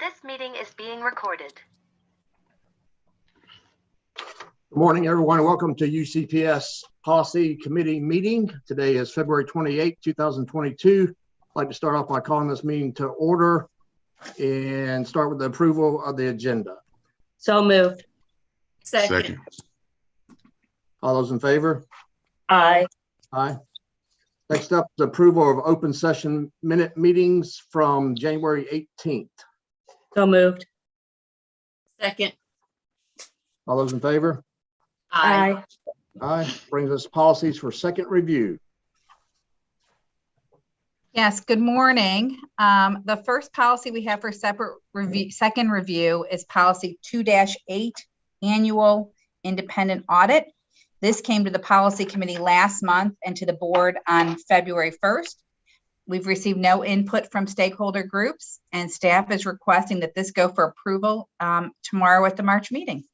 This meeting is being recorded. Good morning, everyone. Welcome to UCPS Policy Committee meeting. Today is February 28, 2022. I'd like to start off by calling this meeting to order and start with the approval of the agenda. So moved. Second. All those in favor? Aye. Aye. Next up, the approval of open session minute meetings from January 18th. So moved. Second. All those in favor? Aye. Aye. Brings us policies for second review. Yes, good morning. The first policy we have for second review is policy 2-8, annual independent audit. This came to the policy committee last month and to the board on February 1st. We've received no input from stakeholder groups, and staff is requesting that this go for approval tomorrow at the March meeting.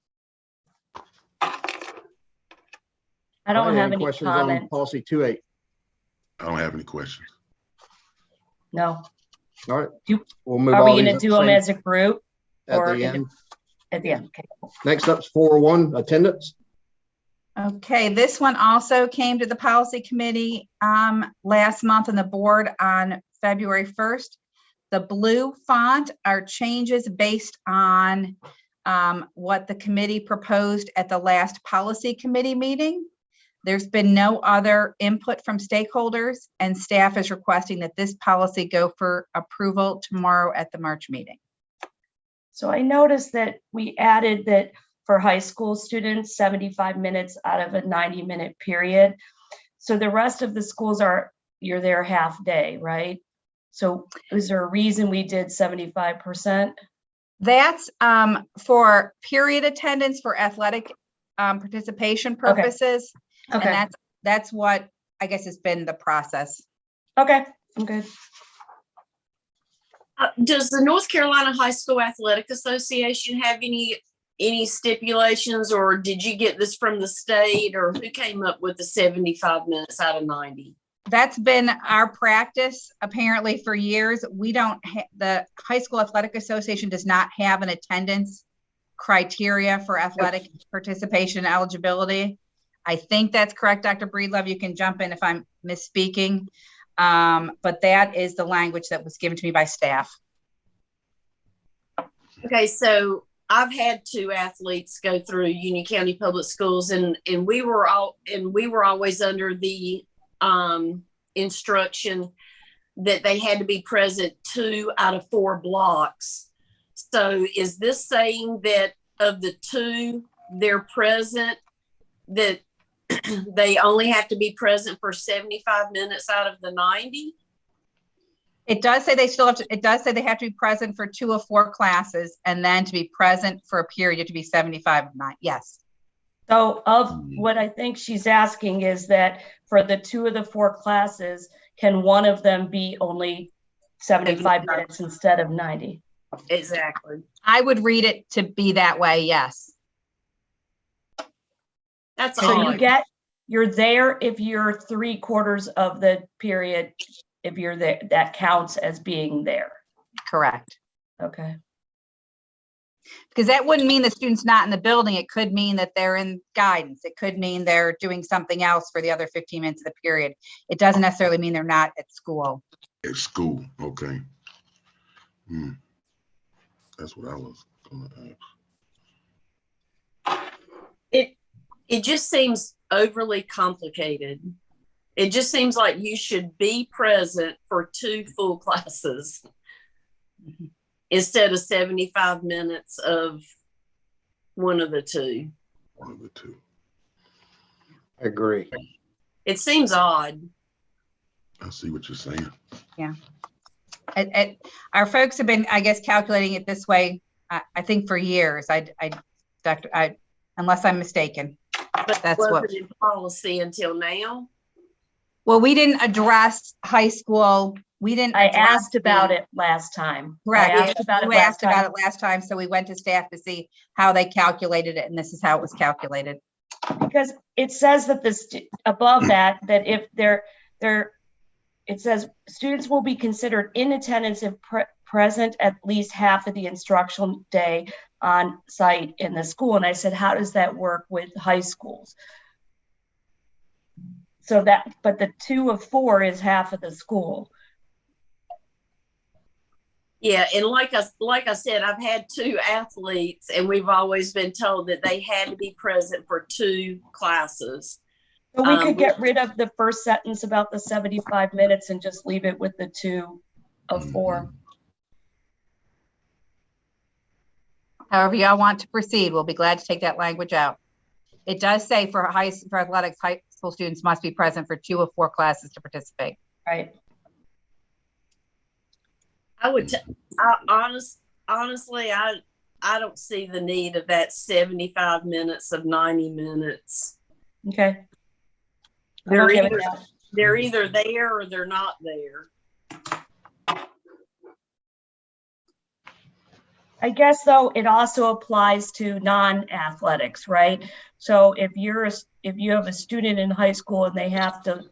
I don't have any questions comments. on policy 2-8. I don't have any questions. No. All right. Do- We'll move Are all we these going to do them as a group at or the end. at the end? Okay. Next up is 401, attendance. Okay, this one also came to the policy committee last month and the board on February 1st. The blue font are changes based on what the committee proposed at the last policy committee meeting. There's been no other input from stakeholders, and staff is requesting that this policy go for approval tomorrow at the March meeting. So I noticed that we added that for high school students, 75 minutes out of a 90-minute period. So the rest of the schools you're there half day, right? So is there a reason we did 75%? That's for period attendance for athletic participation purposes. Okay. And that's what I guess has been the process. Okay, I'm good. Does the North Carolina High School Athletic Association have any stipulations, or did you get this from the state, or who came up with the 75 minutes out of 90? That's been our practice apparently for years. We don't the High School Athletic Association does not have an attendance criteria for athletic participation and eligibility. I think that's correct, Dr. Breedlove. You can jump in if I'm misspeaking. But that is the language that was given to me by staff. Okay, so I've had two athletes go through Union County Public Schools, and we were always under the instruction that they had to be present 2 out of 4 blocks. So is this saying that of the 2 they're present, that they only have to be present for 75 minutes out of the 90? It does say they still have to, it does say they have to be present for 2 of 4 classes, and then to be present for a period to be 75 of 9. Yes. So of what I think she's asking is that for the 2 of the 4 classes, can one of them be only 75 minutes instead of 90? Exactly. I would read it to be that way. Yes. That's So all. you're there if you're 3/4 of the period. If you're there, that counts as being there. Correct. Okay. Because that wouldn't mean the student's not in the building. It could mean that they're in guidance. It could mean they're doing something else for the other 15 minutes of the period. It doesn't necessarily mean they're not at school. At school, okay. That's what I was gonna ask. It just seems overly complicated. It just seems like you should be present for 2 full classes instead of 75 minutes of one of the 2. One of the 2. I agree. It seems odd. I see what you're saying. Yeah. Our folks have been, I guess, calculating it this way, I think for years. Unless I'm mistaken. But That's it what- wasn't in policy until now. Well, we didn't address high school. I asked about it last time. Correct. I asked about it You last asked about time. it last time, so we went to staff to see how they calculated it, and this is how it was calculated. Because it says that above that if it says students will be considered in attendance present at least half of the instructional day on site in the school. And I said, how does that work with high schools? So that, but the 2 of 4 is half of the school. Yeah, and like I said, I've had 2 athletes, and we've always been told that they had to be present for 2 classes. So we could get rid of the first sentence about the 75 minutes and just leave it with the 2 of 4. However y'all want to proceed, we'll be glad to take that language out. It does say for athletics, high school students must be present for 2 of 4 classes to participate. Right. I would, honestly, I don't see the need of that 75 minutes of 90 minutes. Okay. They're either there or they're not there. I guess though it also applies to non-athletics, right? So if you have a student in high school and they have to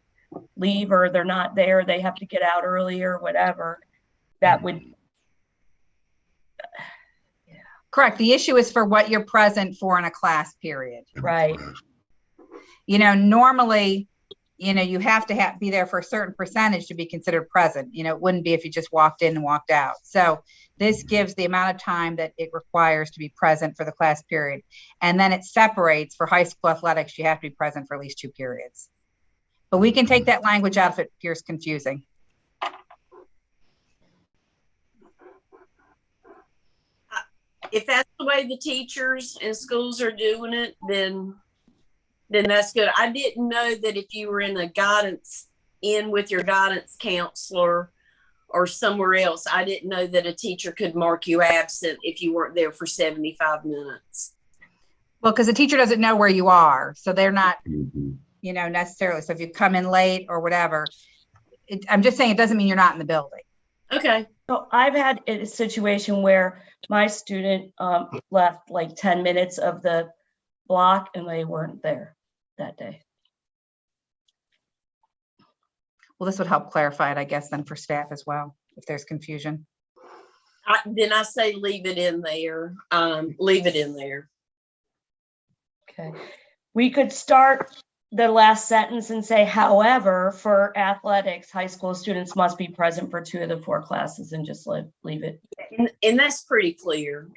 leave or they're not there, they have to get out early or whatever, that would. Correct. The issue is for what you're present for in a class period. Right. You know, normally, you know, you have to be there for a certain percentage to be considered present. You know, it wouldn't be if you just walked in and walked out. So this gives the amount of time that it requires to be present for the class period. And then it separates for high school athletics, you have to be present for at least 2 periods. But we can take that language out if it appears confusing. If that's the way the teachers and schools are doing it, then that's good. I didn't know that if you were in with your guidance counselor or somewhere else, I didn't know that a teacher could mark you absent if you weren't there for 75 minutes. Well, because the teacher doesn't know where you are. So they're not, you know, necessarily. So if you come in late or whatever, I'm just saying it doesn't mean you're not in the building. Okay. So I've had a situation where my student left like 10 minutes of the block and they weren't there that day. Well, this would help clarify it, I guess, then for staff as well, if there's confusion. Then I say leave it in there. Leave it in there. Okay. We could start the last sentence and say, however, for athletics, high school students must be present for 2 of the 4 classes and just leave it. And that's pretty clear.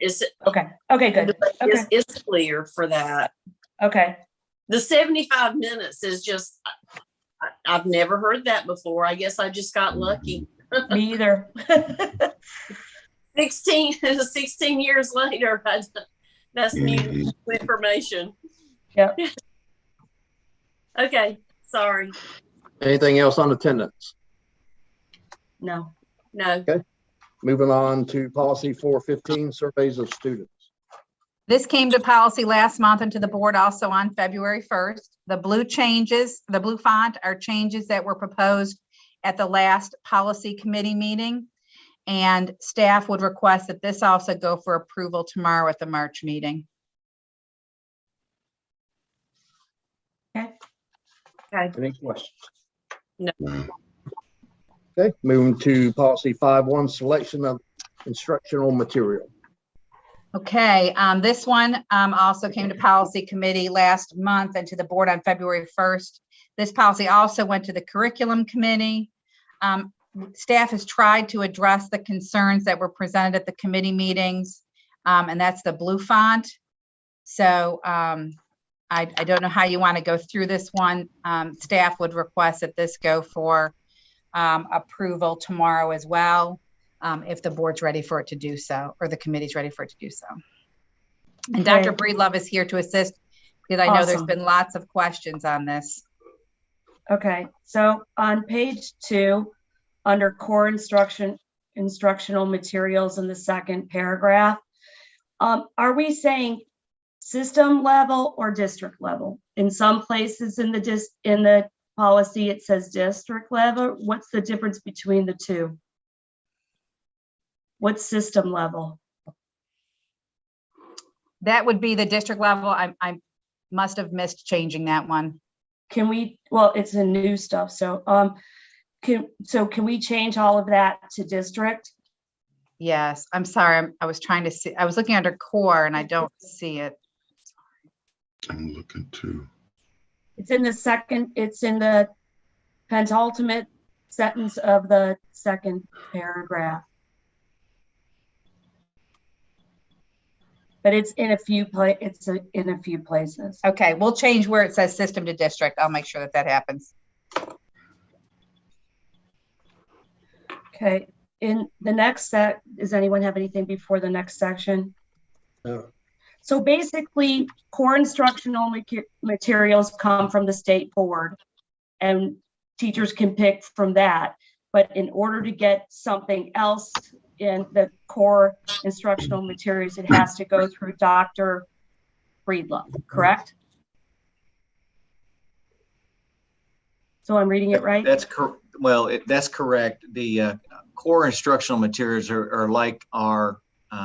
Okay. Okay, good. Okay. It's clear for that. Okay. The 75 minutes is just, I've never heard that before. I guess I just got lucky. Me either. 16 years later, that's new information. Yep. Okay, sorry. Anything else on attendance? No. Okay. Moving on to policy 415, surveys of students. This came to policy last month and to the board also on February 1st. The blue changes, the blue font are changes that were proposed at the last policy committee meeting. And staff would request that this also go for approval tomorrow at the March meeting. Okay. Any questions? No. Okay, moving to policy 5.1, selection of instructional material. Okay, this one also came to policy committee last month and to the board on February 1st. This policy also went to the curriculum committee. Staff has tried to address the concerns that were presented at the committee meetings, and that's the blue font. So I don't know how you want to go through this one. Staff would request that this go for approval tomorrow as well, if the board's ready for it to do so, or the committee's ready for it to do so. And Okay. Dr. Breedlove is here to assist because I know there's been lots of questions on this. Okay, so on page 2, under core instructional materials in the second paragraph, are we saying system level or district level? In some places in the policy, it says district level. What's the difference between the two? What's system level? That would be the district level. I must have missed changing that one. Can we, well, it's a new stuff. So, can we change all of that to district? Yes, I'm sorry. I was trying to see, I was looking under core and I don't see it. I'm looking too. It's in the penultimate sentence of the second paragraph. But it's in a few places. Okay, we'll change where it says system to district. I'll make sure that that happens. Okay, in the next set, does anyone have anything before the next section? No. So basically, core instructional materials come from the state board, and teachers can pick from that. But in order to get something else in the core instructional materials, it has to go through Dr. Breedlove, correct? So I'm reading it right? That's correct. Well, that's correct. The core instructional materials are like our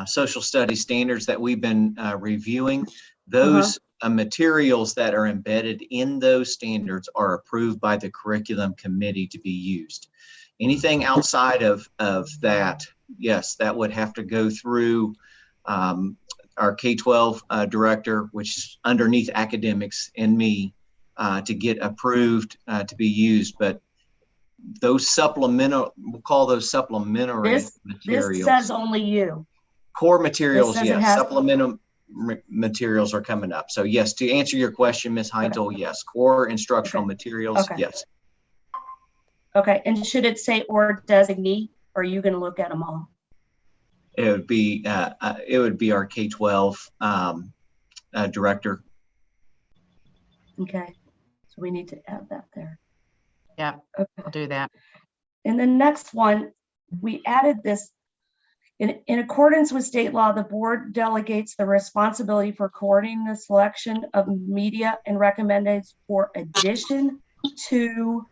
social studies standards that we've been reviewing. Those materials that are embedded in those standards are approved by the curriculum committee to be used. Anything outside of that, yes, that would have to go through our K-12 director, which is underneath academics, and me to get approved to be used. But those supplemental, we'll call those supplementary materials. This says only you. Core materials, says it yes. has- Supplemental materials are coming up. So yes, to answer your question, Ms. Heinzel, yes. Core instructional materials, Okay. yes. Okay, and should it say or designee, or are you going to look at them all? It would be our K-12 director. Okay, so we need to add that there. Yeah, Okay. I'll do that. In the next one, we added this. In accordance with state law, the board delegates the responsibility for coordinating the selection of media and recommended for addition to,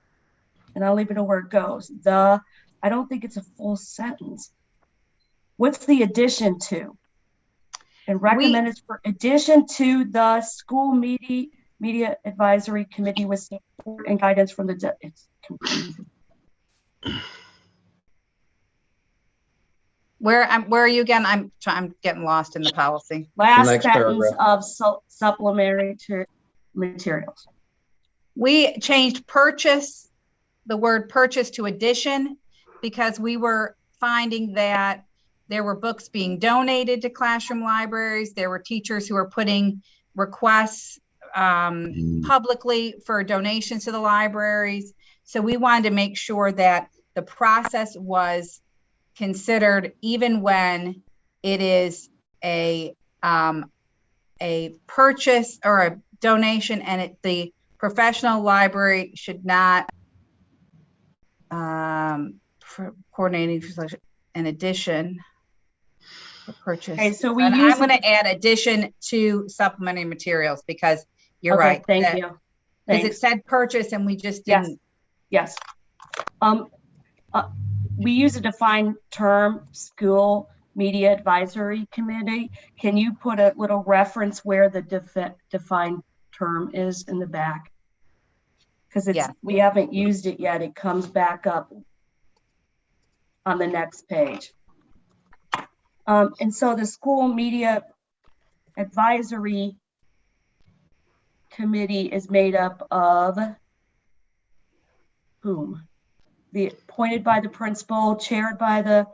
and I'll leave it where it goes. I don't think it's a full sentence. What's the addition to? And recommended for addition to the school media advisory committee with support and guidance from the, it's confusing. Where are you again? I'm getting lost in the policy. Last Next sentence paragraph. of supplementary to materials. We changed purchase, the word purchase, to addition, because we were finding that there were books being donated to classroom libraries. There were teachers who were putting requests publicly for donations to the libraries. So we wanted to make sure that the process was considered even when it is a purchase or a donation, and the professional library should not coordinating an addition for purchase. Okay, so we and use I'm going to add addition to supplementary materials because you're okay, right. Thank you. Because it Thanks. said purchase and we just didn't. Yes. We use a defined term, school media advisory committee. Can you put a little reference where the defined term is in the back? Because we haven't used it yet. It comes back up on the next page. And so the school media advisory committee is made up of whom? Appointed by the principal, chaired by the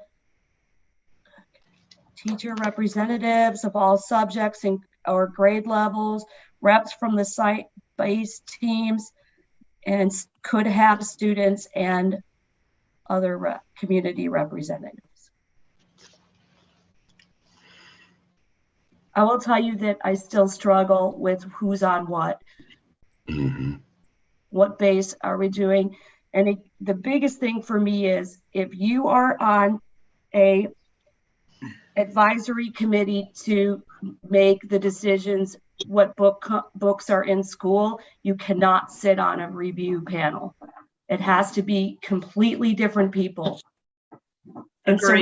teacher representatives of all subjects or grade levels, reps from the site-based teams, and could have students and other community representatives. I will tell you that I still struggle with who's on what. What base are we doing? And the biggest thing for me is if you are on a advisory committee to make the decisions what books are in school, you cannot sit on a review panel. It has to be completely different people. And so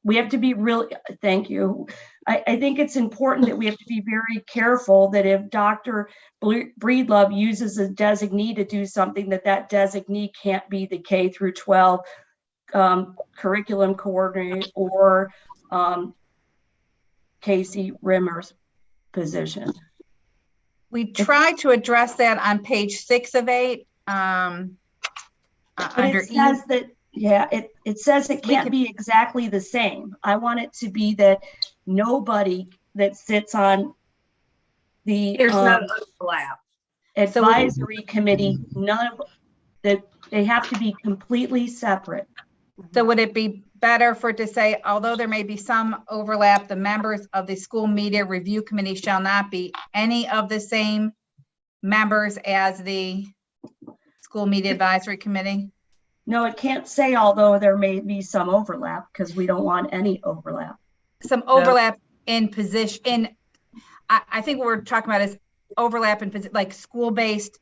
we have to be really, thank you. I think it's important that we have to be very careful that if Dr. Breedlove uses a designee to do something, that designee can't be the K through 12 curriculum coordinator or Casey Rimmer's position. We tried to address that on page 6 of 8. But Under it says that, yeah, it says it We can't can- be exactly the same. I want it to be that nobody that sits on the There's no overlap. advisory committee, none of that, they have to be completely separate. So would it be better for it to say, although there may be some overlap, the members of the school media review committee shall not be any of the same members as the school media advisory committee? No, it can't say although there may be some overlap because we don't want any overlap. Some overlap in position, I think what we're talking about is overlap in like school-based,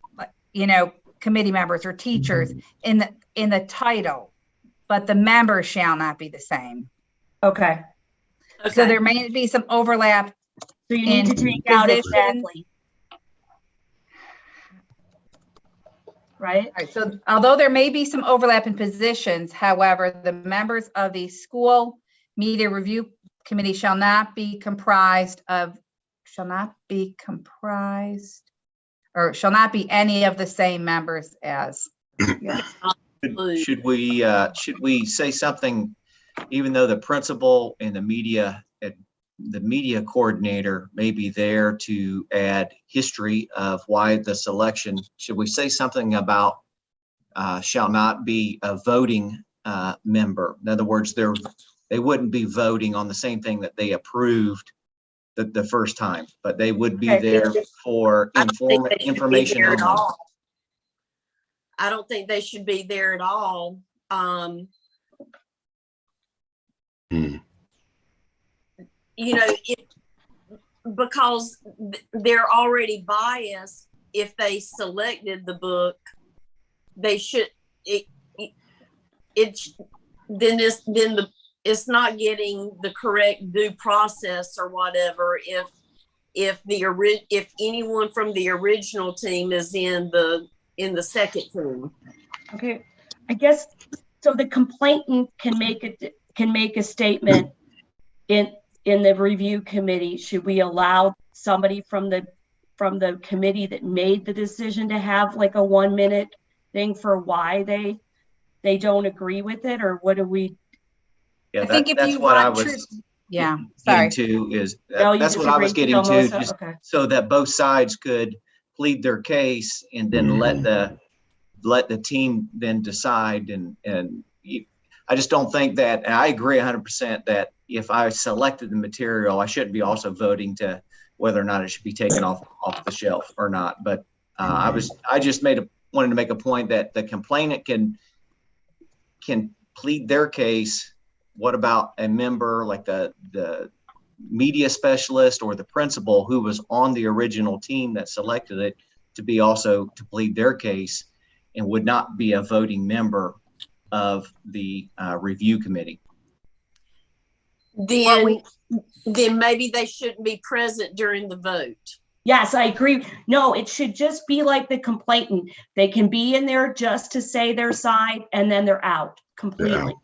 committee members or teachers in the title, but the members shall not be the same. Okay, So there may be some overlap. so you need to take out positions. exactly. Right? All right, so although there may be some overlap in positions, however, the members of the school media review committee shall not be any of the same members as. Should we say something, even though the principal and the media coordinator may be there to add history of why the selection, should we say something about shall not be a voting member? In other words, they wouldn't be voting on the same thing that they approved the first time, but they would be there for information only. I don't think they should be there at all. Because they're already biased. If they selected the book, they should. It's not getting the correct due process or whatever. If anyone from the original team is in the second team. Okay, I guess, so the complainant can make a statement in the review committee. Should we allow somebody from the committee that made the decision to have like a 1-minute thing for why they don't agree with it, or what do we? Yeah, I think if that's you what I want was sorry. getting to is No, you that's what I was disagree, getting to, Melissa? just Okay. so that both sides could plead their case and then let the team then decide. I just don't think that, and I agree 100% that if I selected the material, I shouldn't be also voting to whether or not it should be taken off the shelf or not. But I just wanted to make a point that the complainant can plead their case. What about a member like the media specialist or the principal who was on the original team that selected it to be also to plead their case and would not be a voting member of the review committee? Then maybe they shouldn't be present during the vote. Yes, I agree. No, it should just be like the complainant. They can be in there just to say their side and then they're out completely.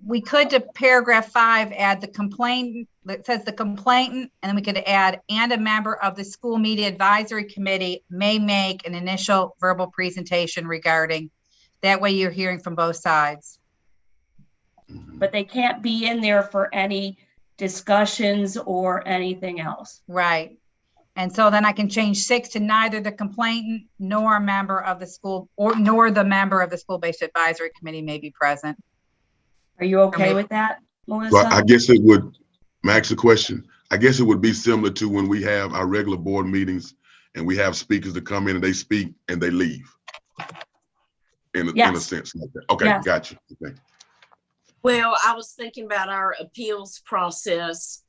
We could, to paragraph 5, add the complainant. It says the complainant, and then we could add, and a member of the school media advisory committee may make an initial verbal presentation regarding. That way you're hearing from both sides. But they can't be in there for any discussions or anything else. Right. And so then I can change 6 to neither the complainant nor a member of the school nor the member of the school-based advisory committee may be present. Are you okay with that, Melissa? Well, I guess it would, Max, a question. I guess it would be similar to when we have our regular board meetings and we have speakers that come in and they speak and they leave. In a sense like that. Okay, Yes. Gotcha. Okay. Well, I was thinking about our appeals process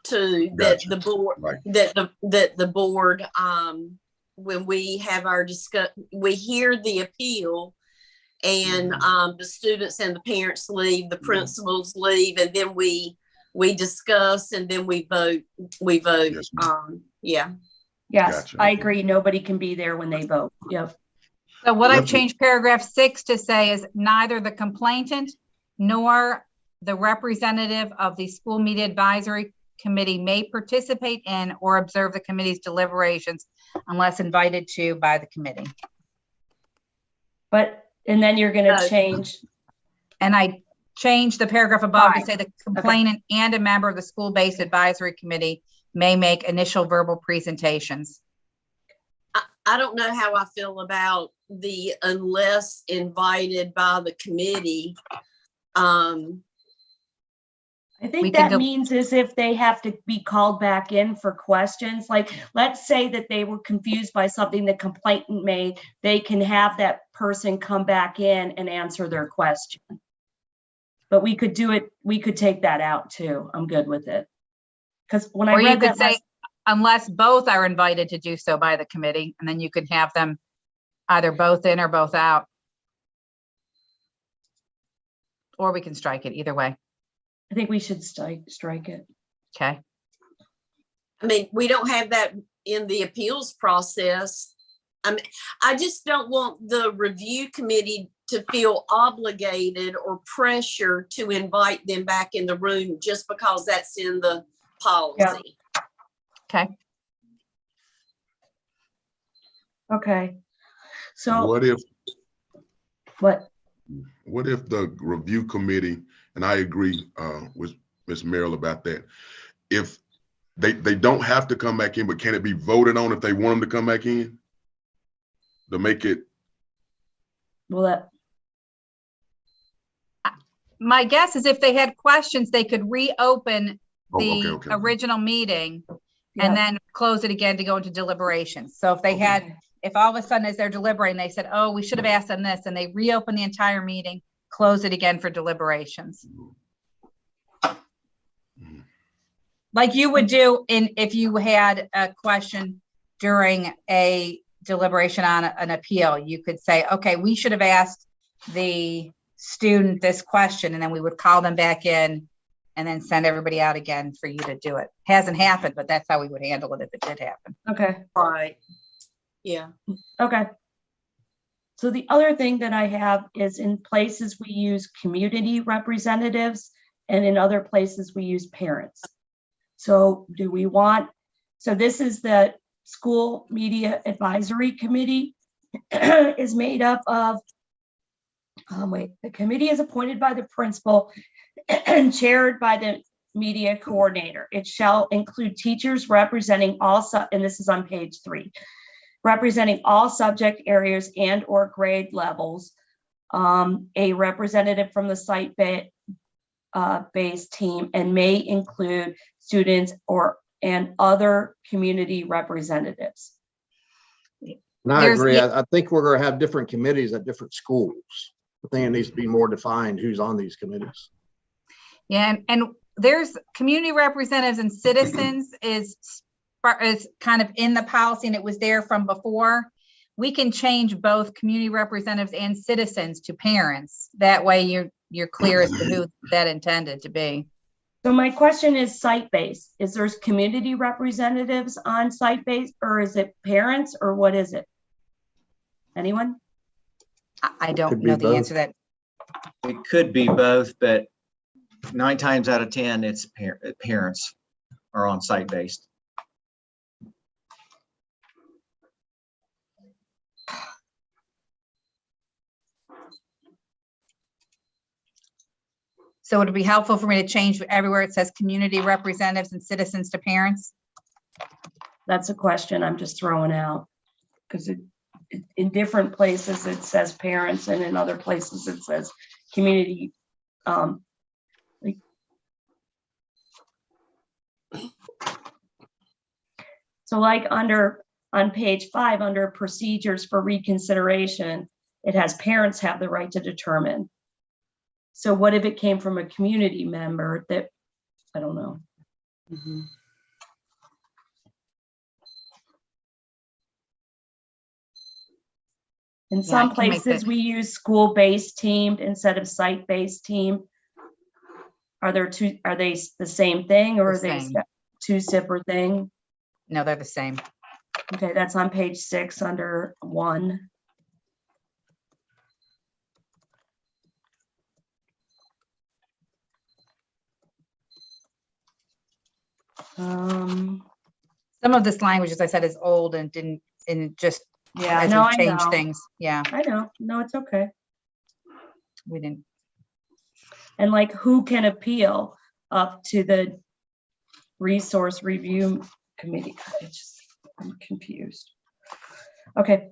too, Gotcha. that the board, Right. that the board, when we have our we hear the appeal, and the students and the parents leave, the principals leave, and then we discuss and then we vote. Yes, Yeah. Yes, Gotcha. I agree. Nobody can be there when they vote. Yep. So what I've Lovely. changed paragraph 6 to say is neither the complainant nor the representative of the school media advisory committee may participate in or observe the committee's deliberations unless invited to by the committee. But, and then you're gonna change. And I changed the paragraph above to Fine. say the complainant and a member of the school-based advisory committee may make initial verbal presentations. I don't know how I feel about the unless invited by the committee. I think that means is if they have to be called back in for questions, like, let's say that they were confused by something the complainant made, they can have that person come back in and answer their question. But we could do it, we could take that out too. I'm good with it. Because when I Or you read could that, say, unless both are invited to do so by the committee, and then you could have them either both in or both out. Or we can strike it either way. I think we should strike it. Okay. I mean, we don't have that in the appeals process. I mean, I just don't want the review committee to feel obligated or pressure to invite them back in the room just because that's in the policy. Okay. Okay. So What if the review committee, and I agree with Ms. Merrill about that, if they don't have to come back in, but can it be voted on if they want them to come back in? To make it. Well, my guess is if they had questions, they could reopen the Okay. original meeting yeah. and then close it again to go into deliberations. So if they had, if all of a sudden as they're deliberating, they said, oh, we should have asked them this, and they reopen the entire meeting, close it again for deliberations. Like you would do if you had a question during a deliberation on an appeal, you could say, okay, we should have asked the student this question, and then we would call them back in and then send everybody out again for you to do it. Hasn't happened, but that's how we would handle it if it did happen. Okay. Right. Yeah. Okay. So the other thing that I have is in places we use community representatives and in other places we use parents. So do we want, so this is the School Media Advisory Committee is made up of, the committee is appointed by the principal and chaired by the media coordinator. It shall include teachers representing all, and this is on page 3, representing all subject areas and or grade levels, a representative from the site-based team, and may include students and other community representatives. And I agree. I think we're going to have different committees at different schools. I think it needs to be more defined who's on these committees. Yeah, and there's community representatives and citizens is kind of in the policy, and it was there from before. We can change both community representatives and citizens to parents. That way you're clear as to who that intended to be. So my question is site-based. Is there's community representatives on site-based, or is it parents, or what is it? Anyone? I don't know the answer to that. It could be both, but 9 times out of 10, it's parents are on site-based. So would it be helpful for me to change everywhere it says community representatives and citizens to parents? That's a question I'm just throwing out, because in different places it says parents, and in other places it says community. So like on page 5, under procedures for reconsideration, it has parents have the right to determine. So what if it came from a community member that, I don't know. Mm-hmm. In some places we use school-based teamed instead of site-based team. Are they the same thing, or are they two separate things? No, they're the same. Okay, that's on page 6 under 1. Um, Some of this language, as I said, is old and just, yeah, as no, we I change know. things. Yeah, I know. No, it's okay. we didn't. And like, who can appeal up to the resource review committee? I'm confused. Okay.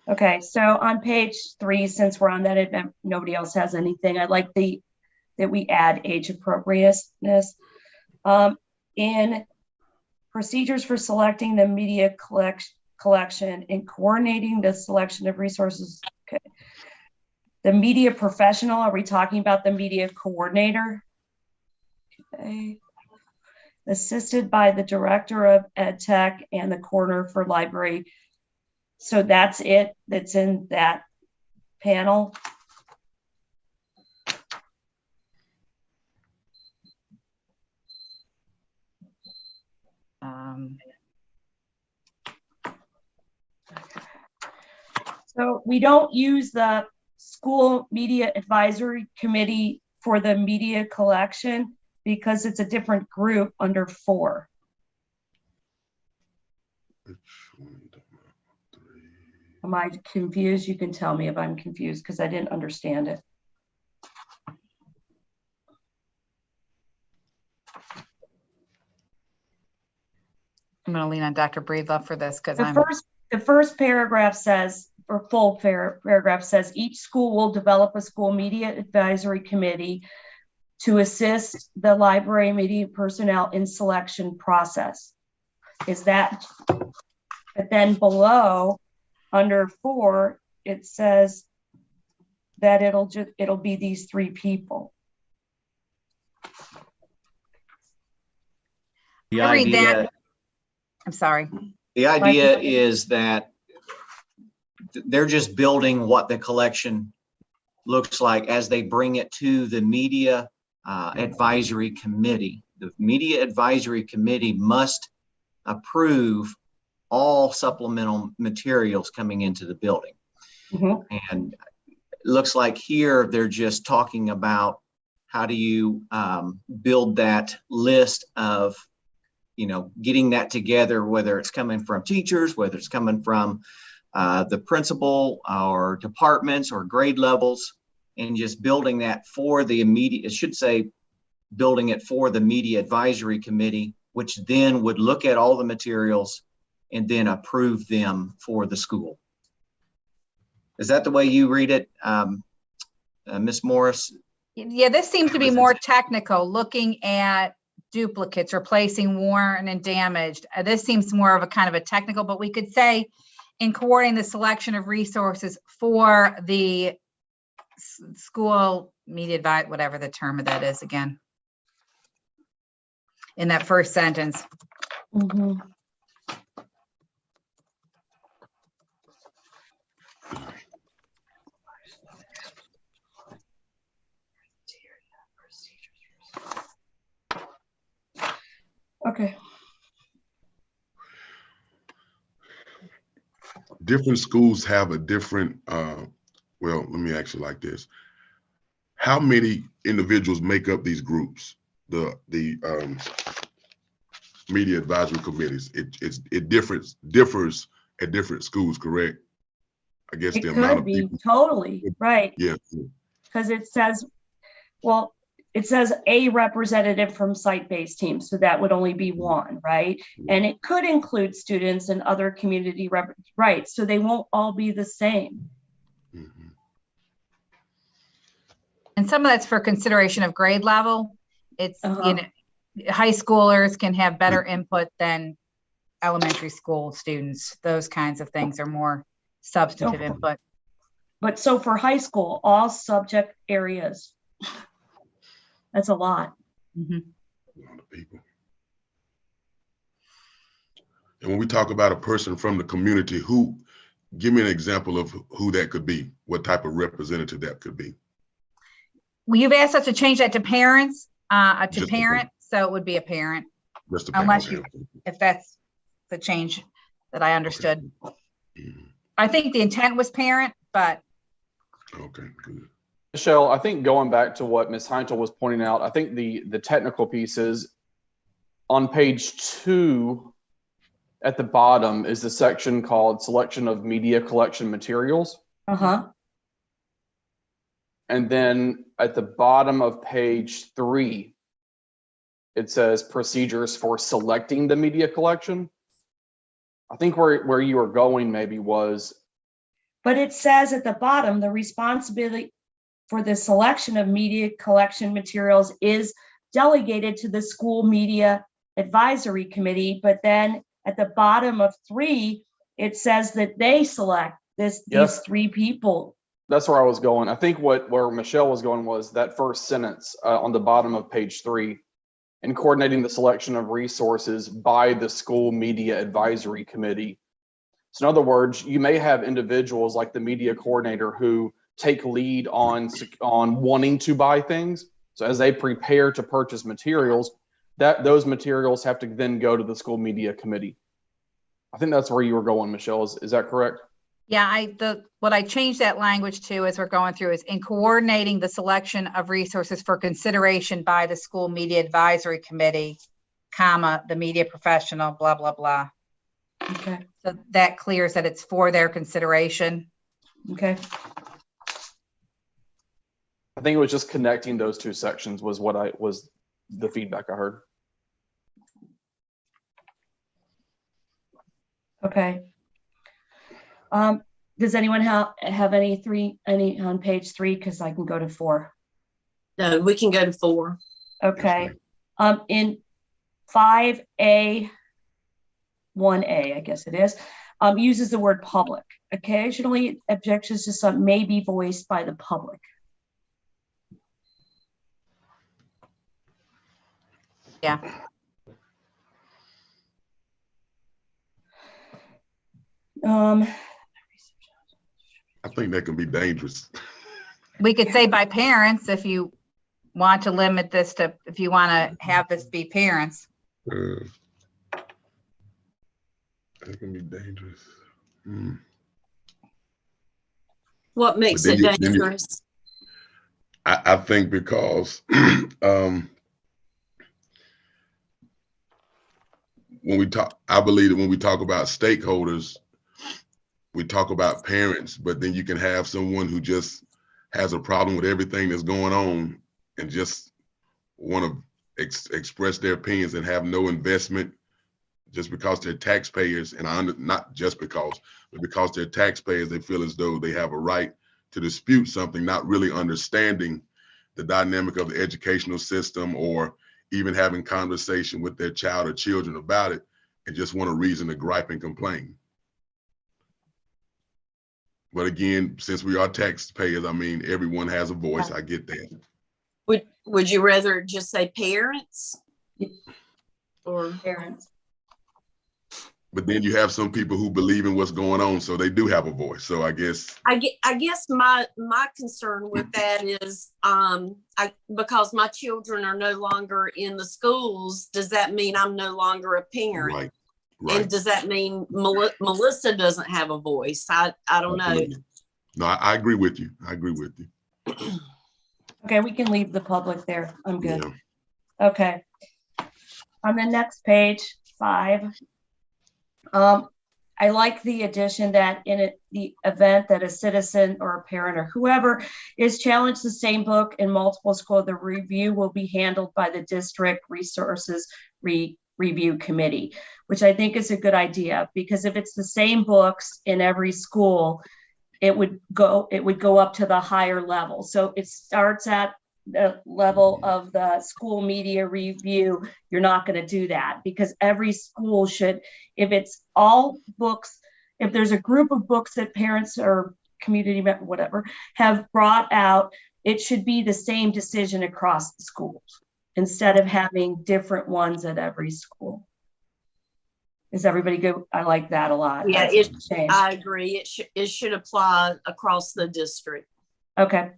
Okay, so on page 3, since we're on that, if nobody else has anything, I'd like that we add age appropriateness. In procedures for selecting the media collection and coordinating the selection of resources. Okay. The media professional, are we talking about the media coordinator? Okay. Assisted by the director of ed tech and the coordinator for library. So that's it, that's in that panel. So we don't use the school media advisory committee for the media collection because it's a different group under 4. Am I confused? You can tell me if I'm confused because I didn't understand it. I'm going to lean on Dr. Breedlove for this because the first paragraph says, or full paragraph says, each school will develop a school media advisory committee to assist the library media personnel in selection process. Is that, but then below under 4, it says that it'll be these 3 people. The I read idea, that. I'm sorry. the idea is that they're just building what the collection looks like as they bring it to the media advisory committee. The media advisory committee must approve all supplemental materials coming into the building. Mm-hmm. And it looks like here they're just talking about how do you build that list of, getting that together, whether it's coming from teachers, whether it's coming from the principal or departments or grade levels, and just building that for the immediate, it should say building it for the media advisory committee, which then would look at all the materials and then approve them for the school. Is that the way you read it, Ms. Morris? Yeah, this seems to be more technical, looking at duplicates, replacing worn and damaged. This seems more of a kind of a technical, but we could say in coordinating the selection of resources for the school media advice, whatever the term of that is again, in that first sentence. Mm-hmm. Okay. Different schools have a different, well, let me ask you like this. How many individuals make up these groups, the media advisory committees? It differs at different schools, correct? I guess It the amount could of be people. totally right. Yeah. Because it says, well, it says a representative from site-based teams, so that would only be 1, right? And it could include students and other community rights, so they won't all be the same. Mm-hmm. And some of that's for consideration of grade level. It's, high schoolers can have better input than elementary school students. Those kinds of things are more substantive input. But so for high school, all subject areas, that's a lot. Mm-hmm. A lot of people. And when we talk about a person from the community, give me an example of who that could be, what type of representative that could be. Well, you've asked us to change that to parents, to parent, so it would be a parent. Just a parent. Unless if that's the change that I understood. Mm-hmm. I think the intent was parent, but. Okay, good. Michelle, I think going back to what Ms. Heintel was pointing out, I think the technical piece is on page 2 at the bottom is the section called Selection of Media Collection Materials. Uh-huh. And then at the bottom of page 3, it says procedures for selecting the media collection. I think where you were going maybe was. But it says at the bottom, the responsibility for the selection of media collection materials is delegated to the school media advisory committee. But then at the bottom of 3, it says that they select these 3 people. That's where I was going. I think where Michelle was going was that first sentence on the bottom of page 3, in coordinating the selection of resources by the school media advisory committee. So in other words, you may have individuals like the media coordinator who take lead on wanting to buy things. So as they prepare to purchase materials, those materials have to then go to the school media committee. I think that's where you were going, Michelle. Is that correct? Yeah, what I changed that language to as we're going through is in coordinating the selection of resources for consideration by the school media advisory committee, comma, the media professional, blah, blah, blah. Okay. So that clears that it's for their consideration. Okay. I think it was just connecting those 2 sections was the feedback I heard. Okay. Does anyone have any on page 3? Because I can go to 4. No, we can go to 4. Okay. In 5A, 1A, I guess it is, uses the word public. Occasionally, objections to some may be voiced by the public. Yeah. I think that can be dangerous. We could say by parents if you want to limit this to, if you want to have this be parents. That can be dangerous. What makes it dangerous? I think because I believe that when we talk about stakeholders, we talk about parents, but then you can have someone who just has a problem with everything that's going on and just want to express their opinions and have no investment just because they're taxpayers. And not just because, but because they're taxpayers, they feel as though they have a right to dispute something, not really understanding the dynamic of the educational system or even having conversation with their child or children about it, and just want a reason to gripe and complain. But again, since we are taxpayers, I mean, everyone has a voice. I get that. Would you rather just say parents? Or parents? But then you have some people who believe in what's going on, so they do have a voice. So I guess my concern with that is because my children are no longer in the schools, does that mean I'm no longer a parent? Right. And does that mean Melissa doesn't have a voice? I don't Absolutely. know. No, I agree with you. Okay, we can leave the public there. I'm good. Yeah. Okay. On the next page, 5, I like the addition that in the event that a citizen or a parent or whoever is challenged the same book in multiple schools, the review will be handled by the district resources review committee, which I think is a good idea, because if it's the same books in every school, it would go up to the higher level. So it starts at the level of the school media review. You're not going to do that, because every school should, if it's all books, if there's a group of books that parents or community, whatever, have brought out, it should be the same decision across the schools instead of having different ones at every school. Is everybody good? I like that a lot. Yeah, I agree. It should apply across the district. Okay.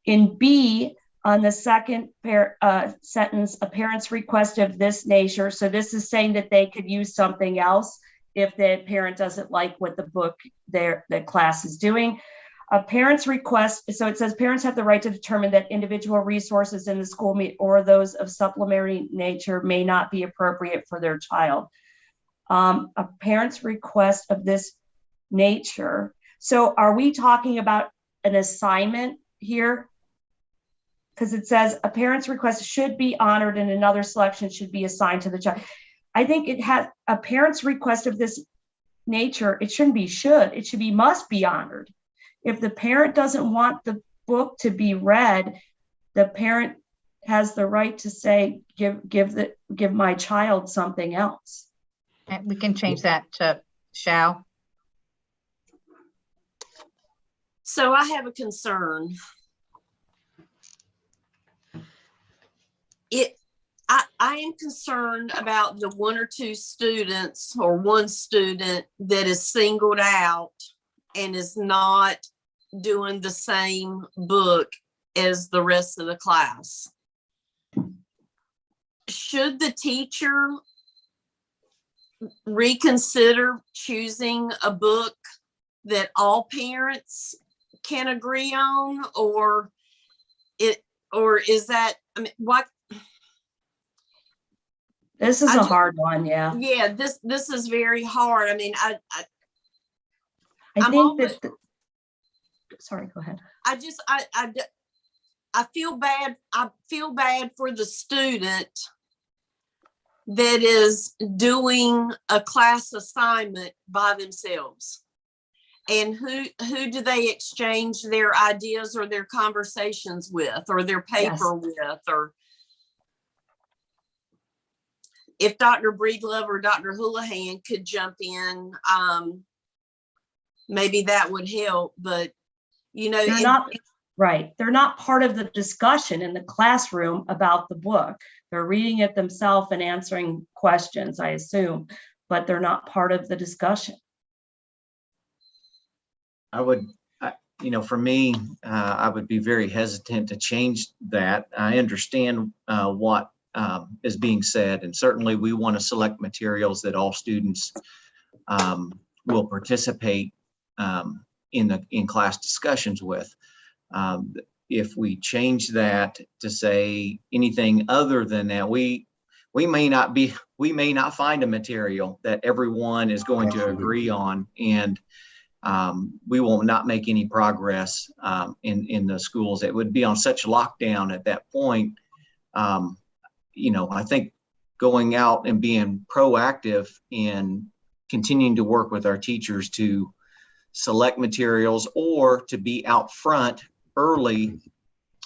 In B, on the second sentence, a parent's request of this nature. So this is saying that they could use something else if the parent doesn't like what the book the class is doing. A parent's request, so it says parents have the right to determine that individual resources in the school or those of supplementary nature may not be appropriate for their child. A parent's request of this nature. So are we talking about an assignment here? Because it says a parent's request should be honored and another selection should be assigned to the child. I think it has a parent's request of this nature. It shouldn't be should, it should be must be honored. If the parent doesn't want the book to be read, the parent has the right to say, give my child something else. And we can change that to shall. So I have a concern. I am concerned about the one or two students or one student that is singled out and is not doing the same book as the rest of the class. Should the teacher reconsider choosing a book that all parents can agree on, or is that, I mean, what? This is a hard one, yeah. Yeah, this is very hard. I mean, I think sorry, go ahead. I feel bad. I feel bad for the student that is doing a class assignment by themselves. And who do they exchange their ideas or their conversations with, or their paper with, or if Dr. Breedlove or Dr. Houlihan could jump in, maybe that would help. But, you know, they're not part of the discussion in the classroom about the book. They're reading it themselves and answering questions, I assume, but they're not part of the discussion. I would, for me, I would be very hesitant to change that. I understand what is being said, and certainly we want to select materials that all students will participate in class discussions with. If we change that to say anything other than that, we may not find a material that everyone is going to agree on, and we will not make any progress in the schools. It would be on such lockdown at that point. I think going out and being proactive in continuing to work with our teachers to select materials, or to be out front early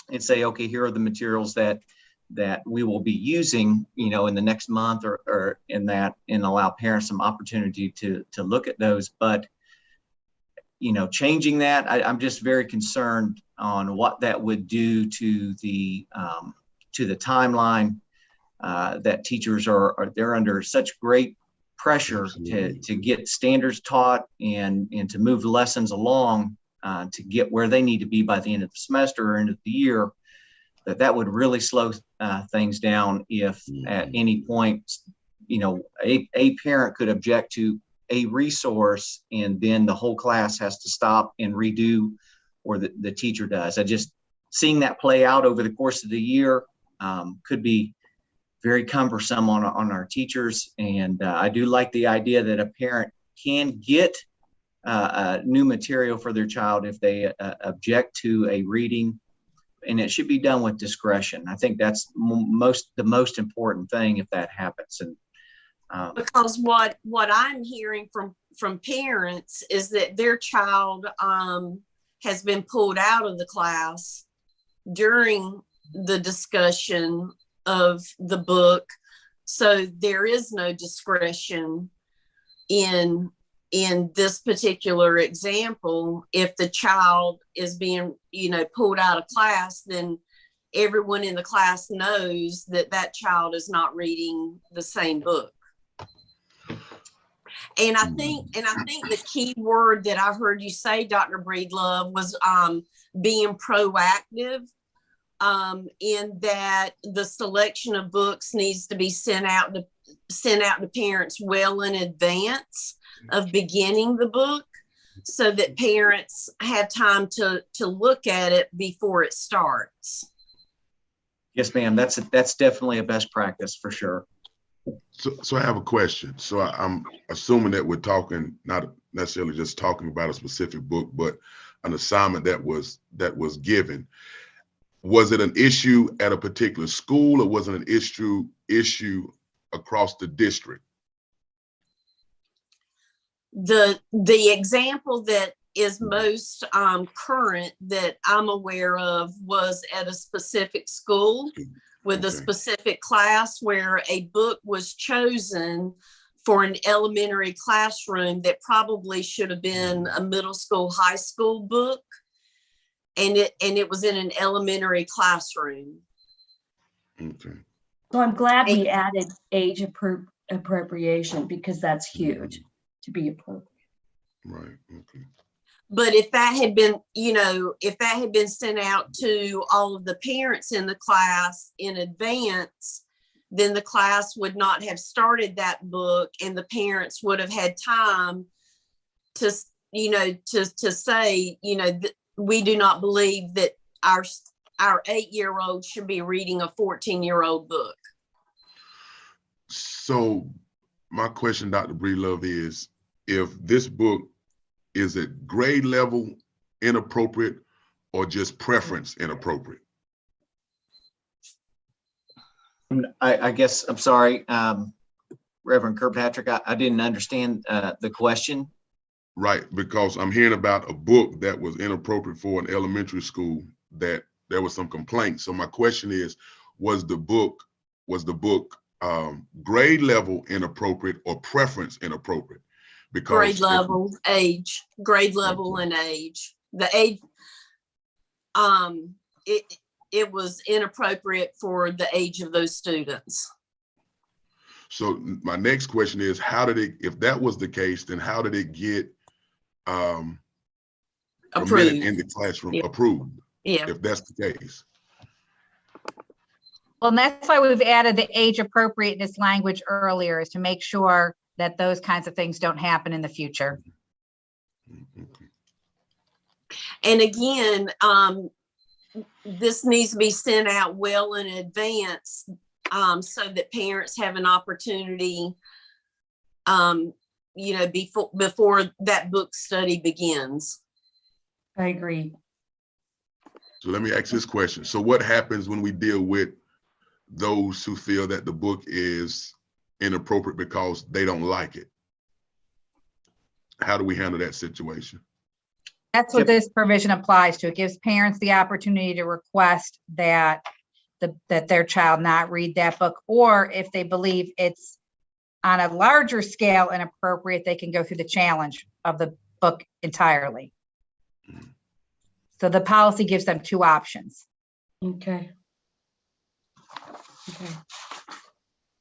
and say, okay, here are the materials that we will be using, in the next month or in that, and allow parents some opportunity to look at those. But changing that, I'm just very concerned on what that would do to the timeline that teachers they're under such great pressure to get standards taught and to move lessons along to get where they need to be by the end of the semester or end of the year. That would really slow things down if at any point, a parent could object to a resource and then the whole class has to stop and redo, or the teacher does. Seeing that play out over the course of the year could be very cumbersome on our teachers. And I do like the idea that a parent can get new material for their child if they object to a reading, and it should be done with discretion. I think that's the most important thing if that happens. And because what I'm hearing from parents is that their child has been pulled out of the class during the discussion of the book, so there is no discretion in this particular example. If the child is being pulled out of class, then everyone in the class knows that child is not reading the same book. And I think the key word that I heard you say, Dr. Breedlove, was being proactive. In that the selection of books needs to be sent out to parents well in advance of beginning the book, so that parents have time to look at it before it starts. Yes, ma'am. That's definitely a best practice for sure. So I have a question. So I'm assuming that we're talking, not necessarily just talking about a specific book, but an assignment that was given. Was it an issue at a particular school, or was it an issue across the district? The example that is most current that I'm aware of was at a specific school with a specific class where a book was chosen for an elementary classroom that probably should have been a middle school, high school book. And it was in an elementary classroom. So I'm glad we added age appropriation, because that's huge to be appropriate. Right. Okay. But if that had been, if that had been sent out to all of the parents in the class in advance, then the class would not have started that book, and the parents would have had time to say, we do not believe that our 8-year-old should be reading a 14-year-old book. So my question, Dr. Breedlove, is if this book, is it grade level inappropriate or just preference inappropriate? I guess, I'm sorry, Reverend Kirkpatrick, I didn't understand the question. Right, because I'm hearing about a book that was inappropriate for an elementary school, that there was some complaints. So my question is, was the book grade level inappropriate or preference inappropriate? Because grade level, age, grade level and age. The age, it was inappropriate for the age of those students. So my next question is, how did it, if that was the case, then how did it get approved in the classroom? Approved? Yeah. If that's the case. Well, and that's why we've added the age appropriateness language earlier, is to make sure that those kinds of things don't happen in the future. And again, this needs to be sent out well in advance, so that parents have an opportunity, before that book study begins. I agree. So let me ask this question. So what happens when we deal with those who feel that the book is inappropriate because they don't like it? How do we handle that situation? That's what this provision applies to. It gives parents the opportunity to request that their child not read that book, or if they believe it's on a larger scale inappropriate, they can go through the challenge of the book entirely. So the policy gives them two options. Okay.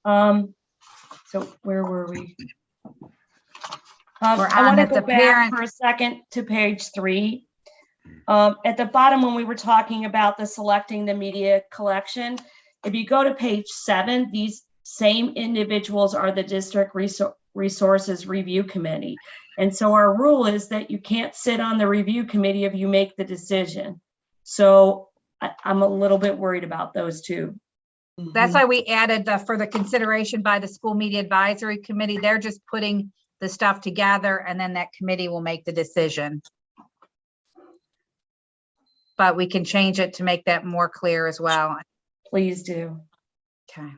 So where were we? I want to go back for a second to page 3. At the bottom, when we were talking about the selecting the media collection, if you go to page 7, these same individuals are the district resources review committee. And so our rule is that you can't sit on the review committee if you make the decision. So I'm a little bit worried about those two. That's why we added the further consideration by the school media advisory committee. They're just putting the stuff together, and then that committee will make the decision. But we can change it to make that more clear as well. Please do. Okay,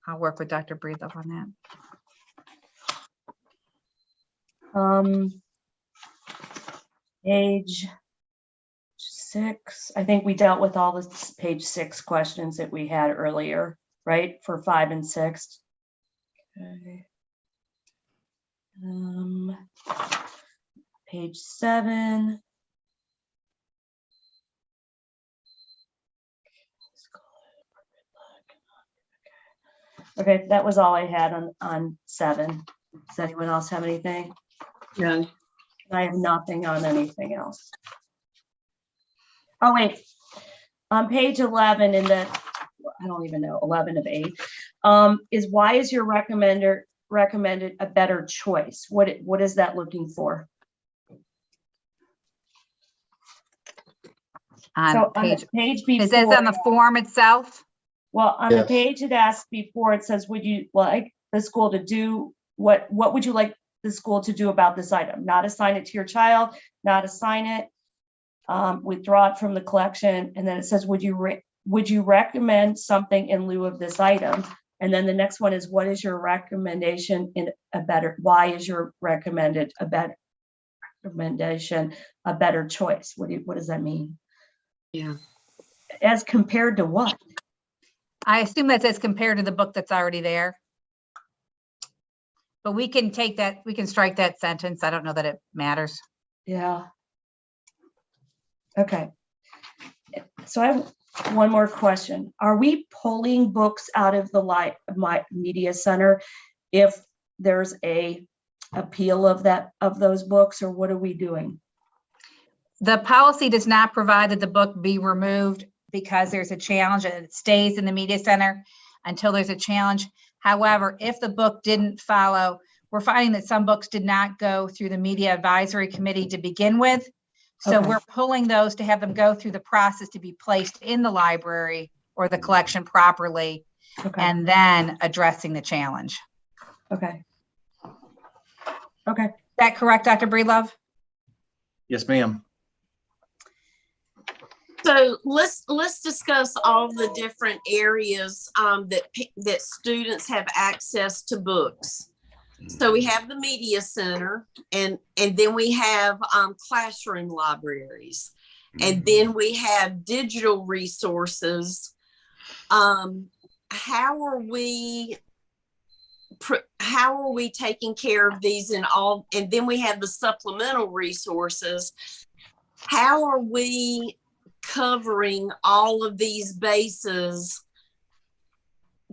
I'll work with Dr. Breedlove on that. Page 6. I think we dealt with all the page 6 questions that we had earlier, right? For 5 and 6. Okay. Page 7. Okay, that was all I had on 7. Does anyone else have anything? No. I have nothing on anything else. Oh, wait. On page 11 in the, I don't even know, 11 of 8, is why is your recommended a better choice? What is that looking for? on So on page, the page is this before, on the form itself? well, on the Yes. page it asks before, it says, would you like the school to do, what would you like the school to do about this item? Not assign it to your child, not assign it, withdraw it from the collection. And then it says, would you recommend something in lieu of this item? And then the next one is, what is your recommendation why is your recommendation a better choice? What does that mean? Yeah. As compared to what? I assume that says compared to the book that's already there. But we can take that, we can strike that sentence. I don't know that it matters. Yeah. Okay. So I have one more question. Are we pulling books out of the my media center if there's a appeal of those books, or what are we doing? The policy does not provide that the book be removed because there's a challenge and it stays in the media center until there's a challenge. However, if the book didn't follow, we're finding that some books did not go through the media advisory committee to begin with. So Okay. we're pulling those to have them go through the process to be placed in the library or the collection properly, Okay. and then addressing the challenge. Okay. Okay. Is that correct, Dr. Breedlove? Yes, ma'am. So let's discuss all the different areas that students have access to books. So we have the media center, and then we have classroom libraries, and then we have digital resources. How are we taking care of these in all? And then we have the supplemental resources. How are we covering all of these bases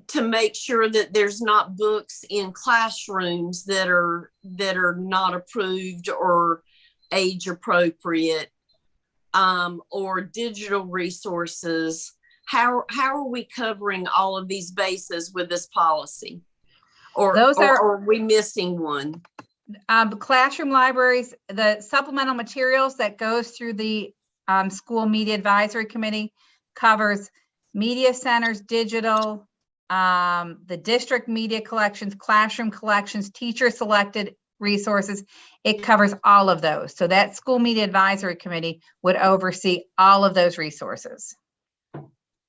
to make sure that there's not books in classrooms that are not approved or age appropriate, or digital resources? How are we covering all of these bases with this policy? Or are we missing one? Classroom libraries, the supplemental materials that goes through the school media advisory committee covers media centers, digital, the district media collections, classroom collections, teacher selected resources. It covers all of those. So that school media advisory committee would oversee all of those resources.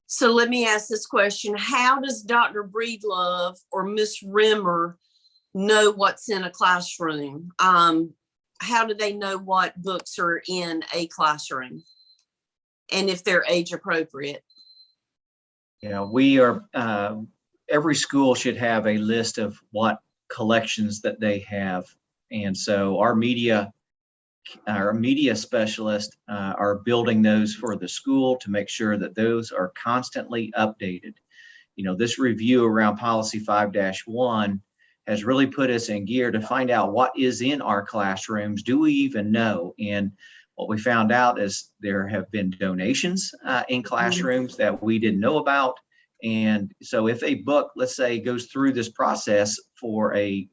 So let me ask this question. How does Dr. Breedlove or Miss Rimmer know what's in a classroom? How do they know what books are in a classroom and if they're age appropriate? Yeah, we are, every school should have a list of what collections that they have. And so our media specialists are building those for the school to make sure that those are constantly updated. You know, this review around policy 5-1 has really put us in gear to find out what is in our classrooms. Do we even know? And what we found out is there have been donations in classrooms that we didn't know about. And so if a book, let's say, goes through this process for a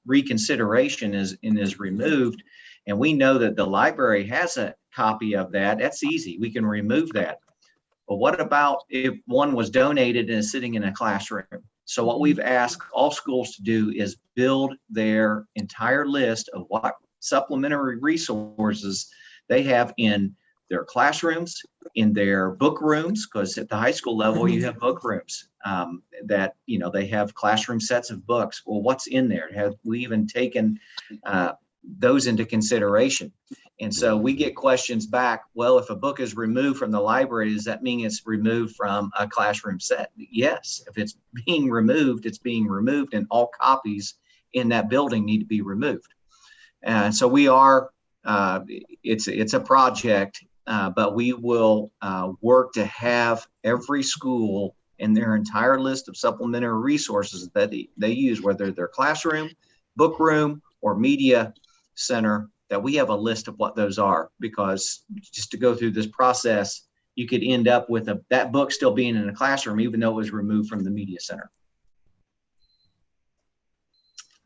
reconsideration is removed, and we know that the library has a copy of that, that's easy. We can remove that. But what about if one was donated and is sitting in a classroom? So what we've asked all schools to do is build their entire list of what supplementary resources they have in their classrooms, in their book rooms, because at the high school level, you have book rooms that, you know, they have classroom sets of books. Well, what's in there? Have we even taken those into consideration? And so we get questions back, well, if a book is removed from the library, does that mean it's removed from a classroom set? Yes, if it's being removed, it's being removed, and all copies in that building need to be removed. And so we are, it's a project, but we will work to have every school in their entire list of supplementary resources that they use, whether they're classroom, book room, or media center, that we have a list of what those are, because just to go through this process, you could end up with that book still being in a classroom, even though it was removed from the media center.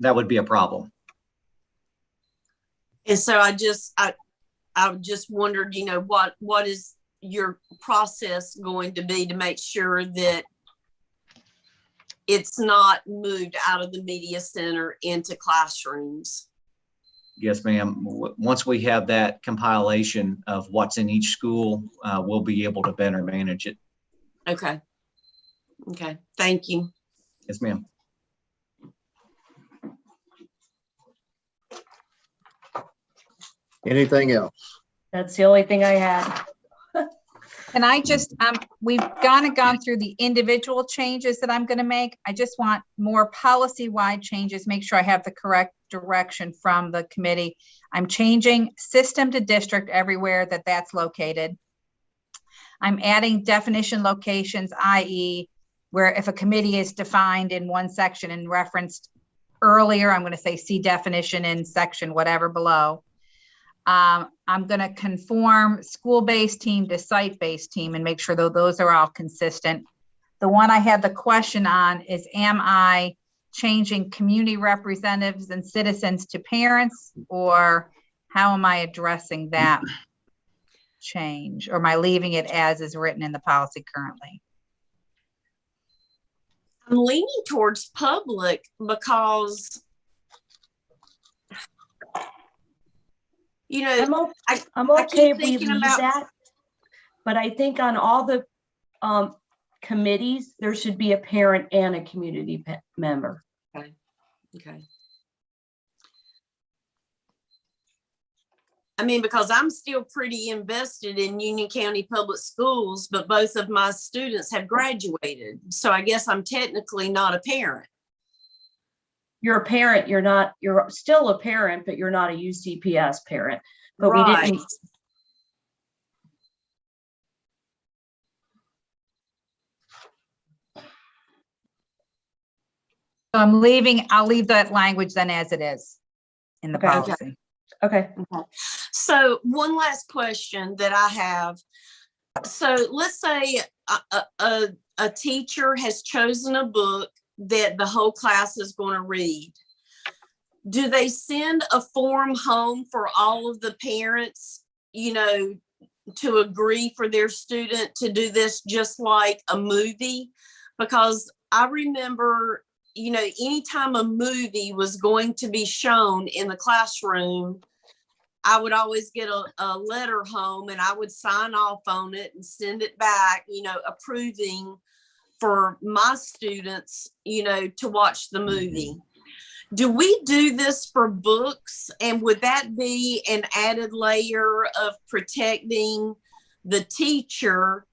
That would be a problem. And so I just wondered, you know, what is your process going to be to make sure that it's not moved out of the media center into classrooms? Yes, ma'am. Once we have that compilation of what's in each school, we'll be able to better manage it. Okay. Okay. Thank you. Yes, ma'am. Anything else? That's the only thing I had. And I just, we've gone through the individual changes that I'm going to make. I just want more policy-wide changes, make sure I have the correct direction from the committee. I'm changing system to district everywhere that's located. I'm adding definition locations, i.e. where if a committee is defined in one section and referenced earlier, I'm going to say see definition in section whatever below. I'm going to conform school-based team to site-based team and make sure that those are all consistent. The one I had the question on is, am I changing community representatives and citizens to parents, or how am I addressing that change? Or am I leaving it as is written in the policy currently? I'm leaning towards public because, you know, I'm okay if we thinking leave about that, but I think on all the committees, there should be a parent and a community member. Okay. Okay. I mean, because I'm still pretty invested in Union County Public Schools, but both of my students have graduated. So I guess I'm technically not a parent. You're a parent, you're still a parent, but you're not a UCPS parent. But Right. we didn't. So I'll leave that language then as it is in the Okay. policy. Okay. So one last question that I have. So let's say a teacher has chosen a book that the whole class is going to read. Do they send a form home for all of the parents, you know, to agree for their student to do this, just like a movie? Because I remember, you know, anytime a movie was going to be shown in the classroom, I would always get a letter home and I would sign off on it and send it back, you know, approving for my students, you know, to watch the movie. Do we do this for books? And would that be an added layer of protecting the teacher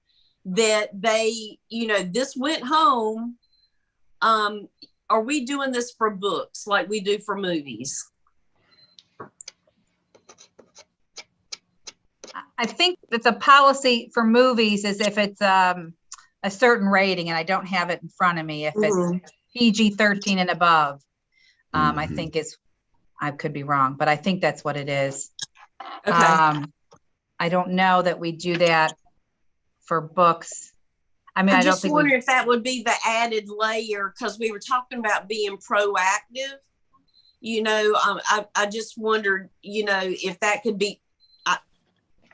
that they, you know, this went home? Are we doing this for books like we do for movies? I think that the policy for movies is if it's a certain rating, and I don't have it in front of me, if it's PG-13 and above, I think I could be wrong, but I think that's what it is. Okay. I don't know that we do that for books. I mean, I just wonder if that would be the added layer, because we were talking about being proactive. You know, I just wondered, you know, if that could be,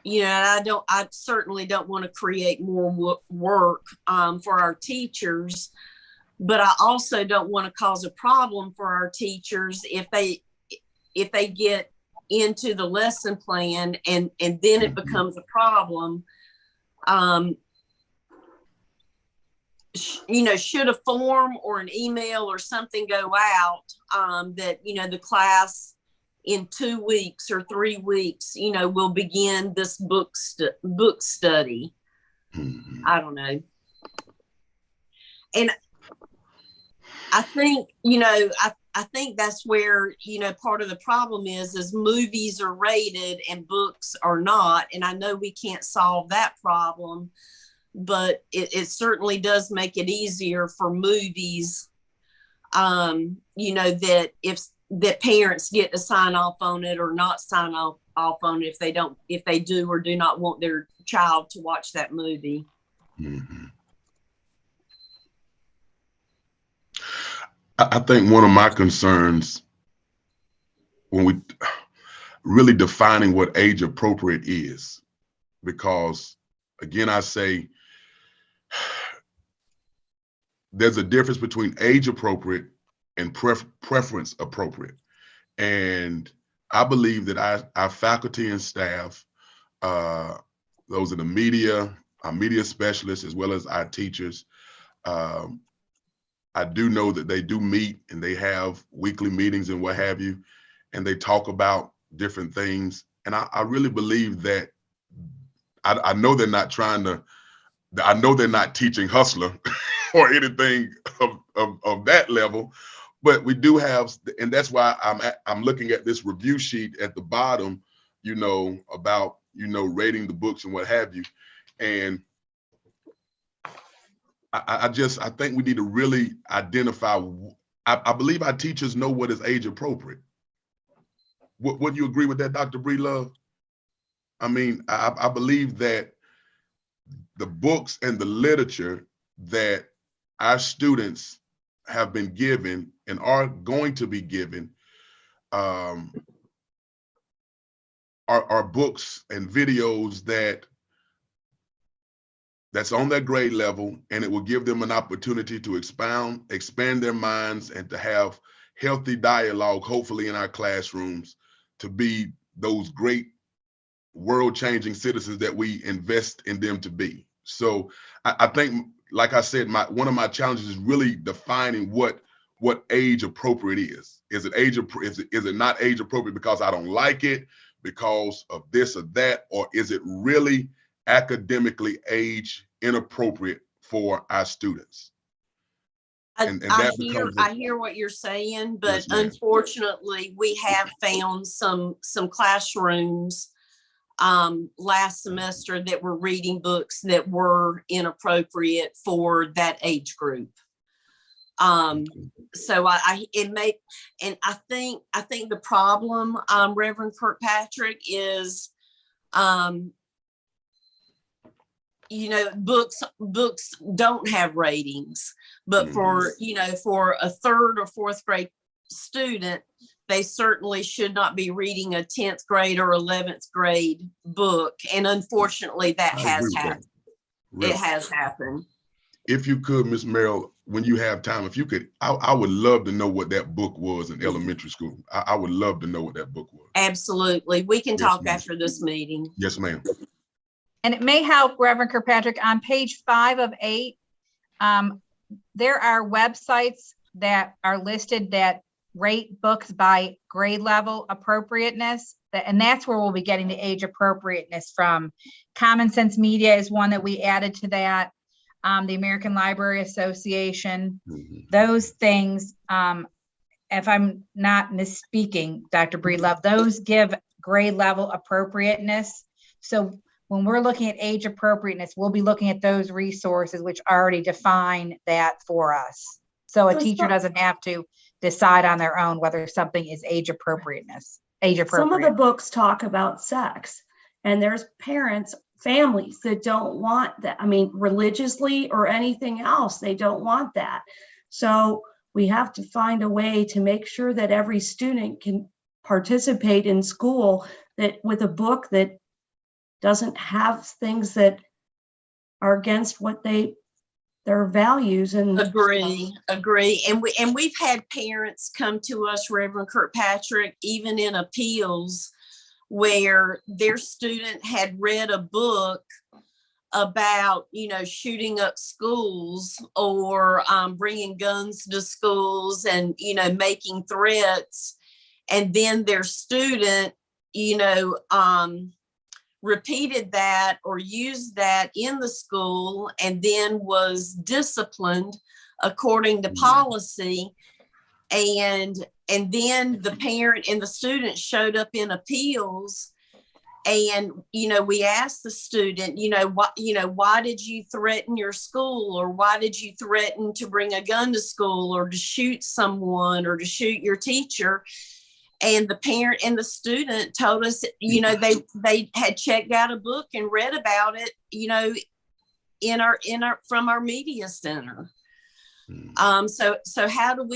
you know, I certainly don't want to create more work for our teachers, but I also don't want to cause a problem for our teachers if they get into the lesson plan and then it becomes a problem. You know, should a form or an email or something go out that, you know, the class in 2 weeks or 3 weeks, you know, will begin this book study. I don't know. And I think, you know, I think that's where, you know, part of the problem is movies are rated and books are not. And I know we can't solve that problem, but it certainly does make it easier for movies, you know, that parents get to sign off on it or not sign off on it if they do or do not want their child to watch that movie. I think one of my concerns when we really defining what age appropriate is, because again, I say there's a difference between age appropriate and preference appropriate. And I believe that our faculty and staff, those in the media, our media specialists, as well as our teachers, I do know that they do meet and they have weekly meetings and what have you, and they talk about different things. And I really believe that I know they're not trying to, I know they're not teaching hustler or anything of that level, but we do have, and that's why I'm looking at this review sheet at the bottom, you know, about, you know, rating the books and what have you. And I think we need to really identify, I believe our teachers know what is age appropriate. Would you agree with that, Dr. Breedlove? I mean, I believe that the books and the literature that our students have been given and are going to be given are books and videos that's on their grade level, and it will give them an opportunity to expand their minds and to have healthy dialogue, hopefully in our classrooms, to be those great world-changing citizens that we invest in them to be. So I think, like I said, one of my challenges is really defining what age appropriate is. Is it not age appropriate because I don't like it, because of this or that, or is it really academically age inappropriate for our students? I hear what you're saying, but Yes, ma'am. unfortunately, we have found some classrooms last semester that were reading books that were inappropriate for that age group. So I think the problem, Reverend Kirkpatrick, is you know, books don't have ratings, but for, you know, for a 3rd or 4th grade student, they certainly should not be reading a 10th grade or 11th grade book. And unfortunately, that has happened. It has happened. If you could, Ms. Merrill, when you have time, if you could, I would love to know what that book was in elementary school. I would love to know what that book was. Absolutely. We can talk ma'am. after this meeting. Yes, ma'am. And it may help, Reverend Kirkpatrick, on page 5 of 8, there are websites that are listed that rate books by grade level appropriateness, and that's where we'll be getting the age appropriateness from. Common Sense Media is one that we added to that. The American Library Association, those things, if I'm not misspeaking, Dr. Breedlove, those give grade level appropriateness. So when we're looking at age appropriateness, we'll be looking at those resources which already define that for us. So a teacher doesn't have to decide on their own whether something is age appropriate. Some of the books talk about sex, and there's families that don't want that. I mean, religiously or anything else, they don't want that. So we have to find a way to make sure that every student can participate in school that with a book that doesn't have things that are against what their values and agree. And we've had parents come to us, Reverend Kirkpatrick, even in appeals, where their student had read a book about, you know, shooting up schools or bringing guns to schools and, you know, making threats. And then their student, you know, repeated that or used that in the school and then was disciplined according to policy. And then the parent and the student showed up in appeals. And, you know, we asked the student, why did you threaten your school? Or why did you threaten to bring a gun to school or to shoot someone or to shoot your teacher? And the parent and the student told us, you know, they had checked out a book and read about it, you know, from our media center. So how does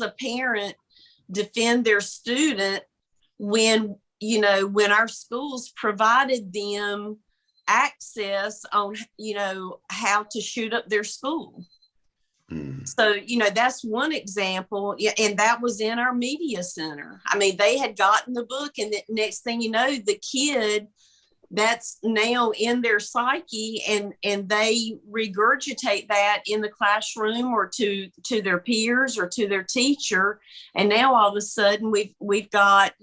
a parent defend their student when our schools provided them access on, how to shoot up their school. Mm. So, that's one example. Yeah, and that was in our media center. I mean, they had gotten the book, and the next thing you know, the kid, that's now in their psyche, and they regurgitate that in the classroom or to their peers or to their teacher. And now all of a sudden we've got,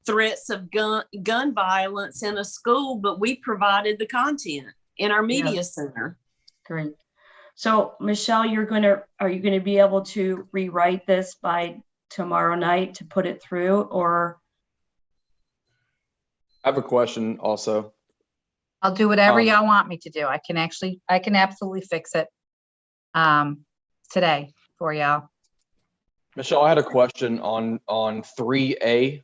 threats of gun violence in a school, but we provided the content in our media center. Great. So Michelle, are you gonna be able to rewrite this by tomorrow night to put it through, or? I have a question also. I'll do whatever y'all want me to do. I can absolutely fix it today for y'all. Michelle, I had a question on 3A.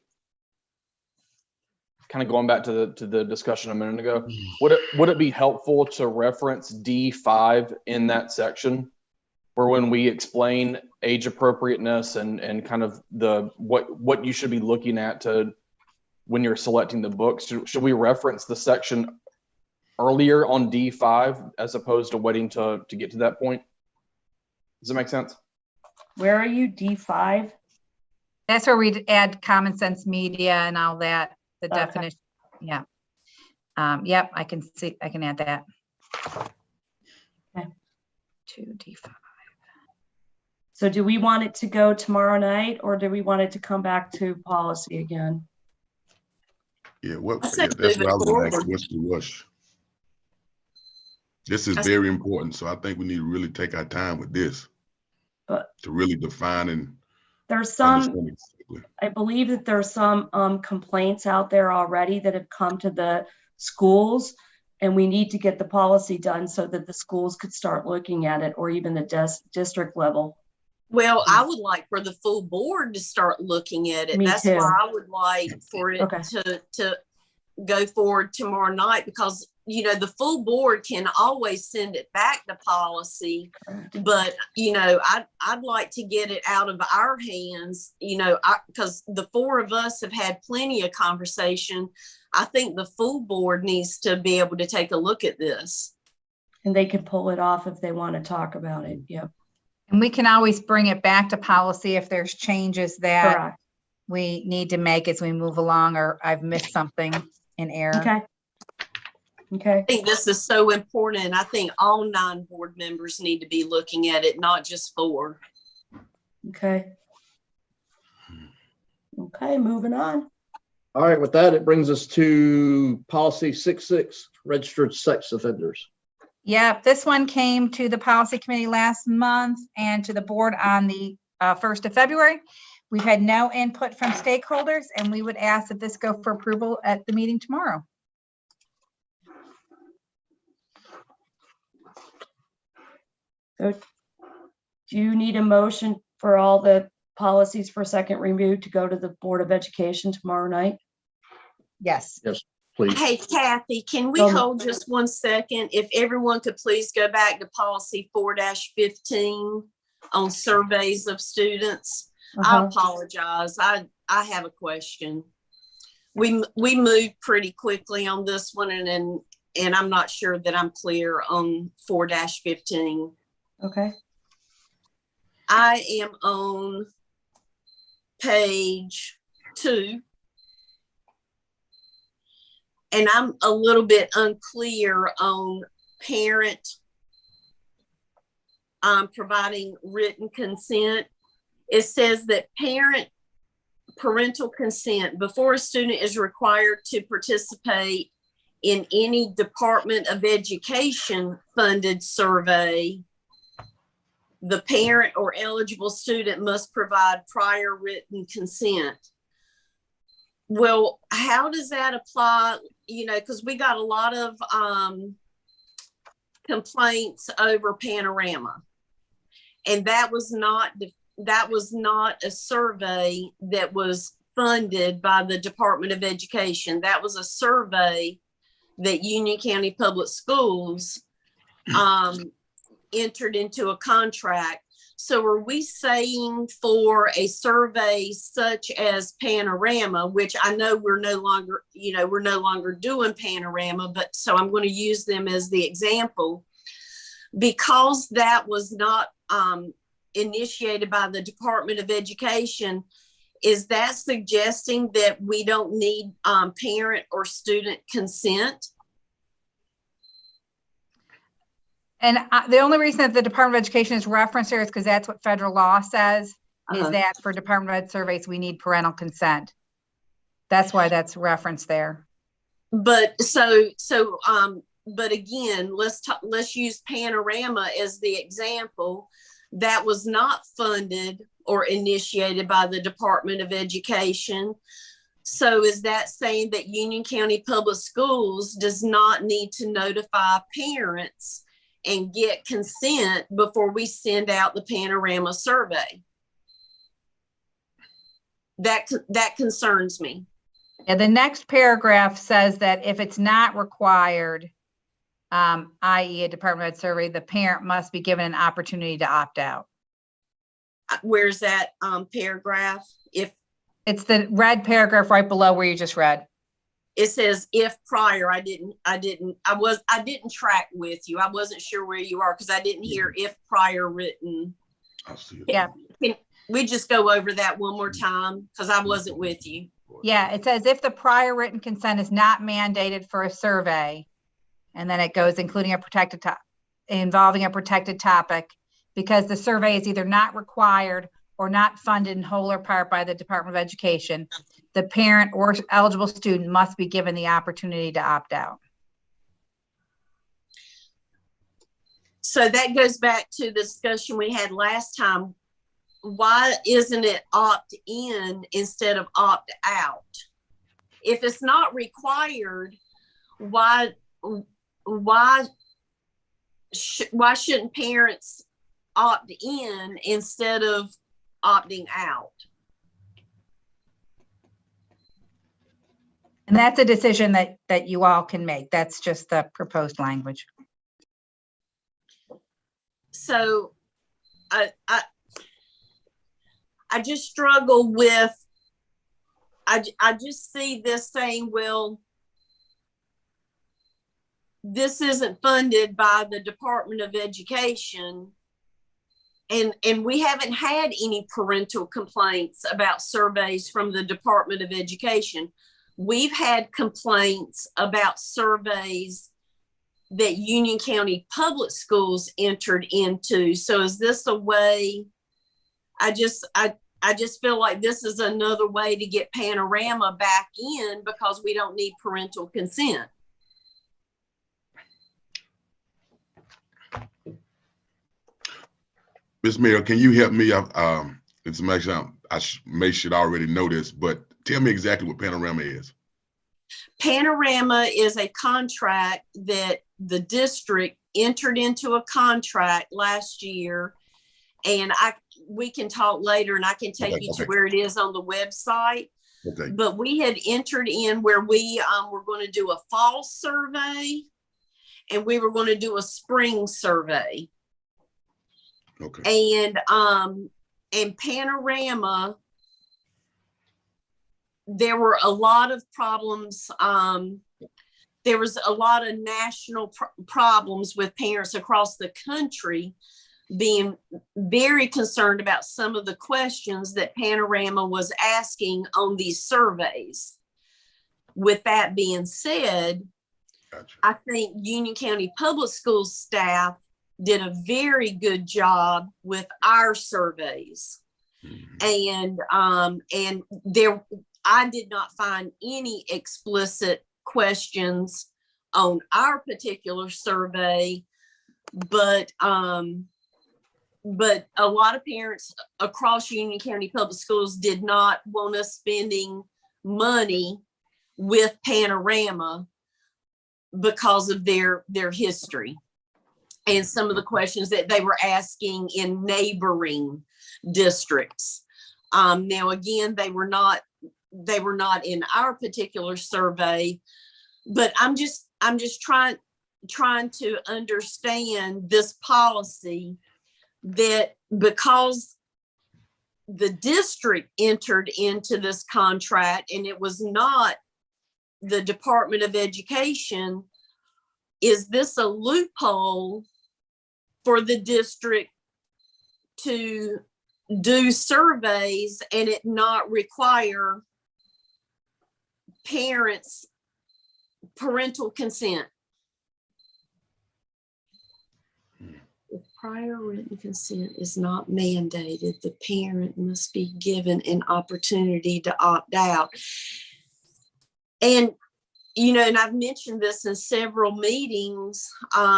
Kind of going back to the discussion a minute ago. Would it be helpful to reference D5 in that section, where when we explain age appropriateness and kind of what you should be looking at to when you're selecting the books, should we reference the section earlier on D5 as opposed to waiting to get to that point? Does it make sense? Where are you, D5? That's where we'd add common sense media and all that, the Okay. definition. Yeah. Yep, I can add that. Okay. To D5. So do we want it to go tomorrow night, or do we want it to come back to policy again? Yeah, I said that's move what I it was gonna ask. forward. What's the rush? This is very important, so I think we need to really take our time with this But to really define and there's some, understand exactly. I believe that there's some complaints out there already that have come to the schools, and we need to get the policy done so that the schools could start looking at it, or even the district level. Well, I would like for the full board to start looking at it. Me That's too. why I would like for it Okay. to go forward tomorrow night, because the full board can always send it back to policy, but I'd like to get it out of our hands, because the four of us have had plenty of conversation. I think the full board needs to be able to take a look at this. And they can pull it off if they want to talk about it. Yep. And we can always bring it back to policy if there's changes that Correct. we need to make as we move along, or I've missed something in error. Okay. Okay. I think this is so important. I think all 9 board members need to be looking at it, not just 4. Okay. Okay, moving on. All right, with that, it brings us to policy 66, registered sex offenders. Yep, this one came to the policy committee last month and to the board on the 1st of February. We've had no input from stakeholders, and we would ask that this go for approval at the meeting tomorrow. So do you need a motion for all the policies for second review to go to the Board of Education tomorrow night? Yes. Please. Hey, Kathy, can we hold just 1 second? If everyone could please go back to policy 4-15 on surveys of students. I apologize. I have a question. We moved pretty quickly on this one, and I'm not sure that I'm clear on 4-15. Okay. I am on page 2. And I'm a little bit unclear on parent providing written consent. It says that parental consent before a student is required to participate in any Department of Education funded survey, the parent or eligible student must provide prior written consent. Well, how does that apply? Because we got a lot of complaints over Panorama, and that was not a survey that was funded by the Department of Education. That was a survey that Union County Public Schools entered into a contract. So are we saying for a survey such as Panorama, which I know we're no longer doing Panorama, but so I'm going to use them as the example, because that was not initiated by the Department of Education. Is that suggesting that we don't need parent or student consent? And the only reason that the Department of Education is referenced here is because that's what federal law says, is that for Department of Ed surveys, we need parental consent. That's why that's referenced there. But but again, let's use Panorama as the example. That was not funded or initiated by the Department of Education. So is that saying that Union County Public Schools does not need to notify parents and get consent before we send out the Panorama survey? That concerns me. Yeah, the next paragraph says that if it's not required, i.e. a Department of Ed survey, the parent must be given an opportunity to opt out. Where's that paragraph? If it's the red paragraph right below where you just read. It says if prior. I didn't track with you. I wasn't sure where you are because I didn't hear if prior written. I'll see it. Yeah. Can we just go over that one more time? Because I wasn't with you. Yeah, it says if the prior written consent is not mandated for a survey, and then it goes including involving a protected topic, because the survey is either not required or not funded in whole or part by the Department of Education, the parent or eligible student must be given the opportunity to opt out. So that goes back to the discussion we had last time. Why isn't it opt in instead of opt out? If it's not required, why shouldn't parents opt in instead of opting out? And that's a decision that you all can make. That's just the proposed language. So I just struggle with, I just see this saying, well, this isn't funded by the Department of Education. And we haven't had any parental complaints about surveys from the Department of Education. We've had complaints about surveys that Union County Public Schools entered into. So is this a way? I just feel like this is another way to get Panorama back in because we don't need parental consent. Ms. Mayor, can you help me? It's I should already know this, but tell me exactly what Panorama is. Panorama is a contract that the district entered into a contract last year, and we can talk later and I can take you to where it is on the website. Okay. But we had entered in where we were going to do a fall survey and we were going to do a spring survey. Okay. And Panorama, there were a lot of problems. There was a lot of national problems with parents across the country being very concerned about some of the questions that Panorama was asking on these surveys. With that being said, gotcha. I think Union County Public Schools staff did a very good job with our surveys. Mm-hmm. And I did not find any explicit questions on our particular survey, but a lot of parents across Union County Public Schools did not want us spending money with Panorama because of their history and some of the questions that they were asking in neighboring districts. Now, again, they were not in our particular survey, but I'm just trying to understand this policy that because the district entered into this contract and it was not the Department of Education, is this a loophole for the district to do surveys and it not require parental consent? If prior written consent is not mandated, the parent must be given an opportunity to opt out. And, you know, and I've mentioned this in several meetings,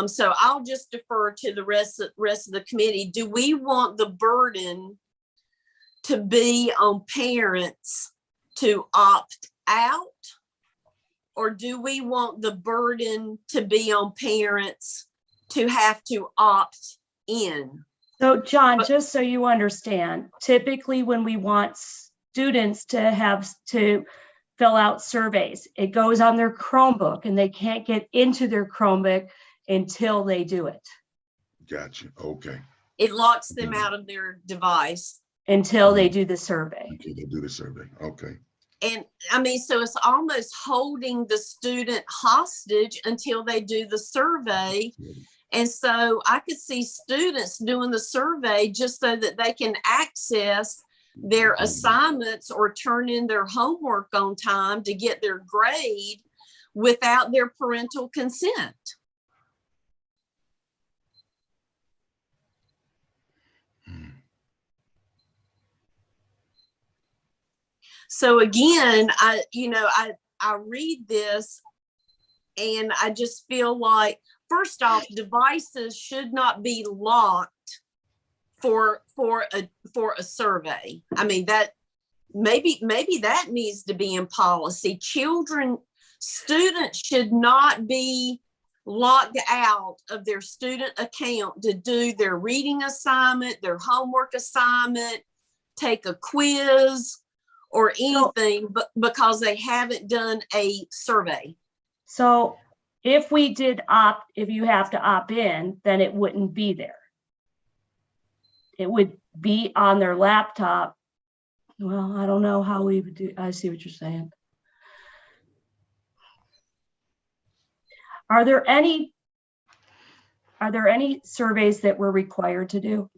so I'll just defer to the rest of the committee. Do we want the burden to be on parents to opt out? Or do we want the burden to be on parents to have to opt in? So John, just so you understand, typically when we want students to have to fill out surveys, it goes on their Chromebook and they can't get into their Chromebook until they do it. Gotcha. Okay. It locks them out of their device. Until they do the survey. Okay, they do the survey. Okay. And I mean, so it's almost holding the student hostage until they do the survey. And so I could see students doing the survey just so that they can access their assignments or turn in their homework on time to get their grade without their parental consent. So again, I read this and I just feel like, first off, devices should not be locked for a survey. I mean, that maybe that needs to be in policy. Students should not be locked out of their student account to do their reading assignment, their homework assignment, take a quiz, or anything, but because they haven't done a survey. So if you have to opt in, then it wouldn't be there. It would be on their laptop. Well, I don't know how we would do. I see what you're saying. Are there any surveys that we're required to do?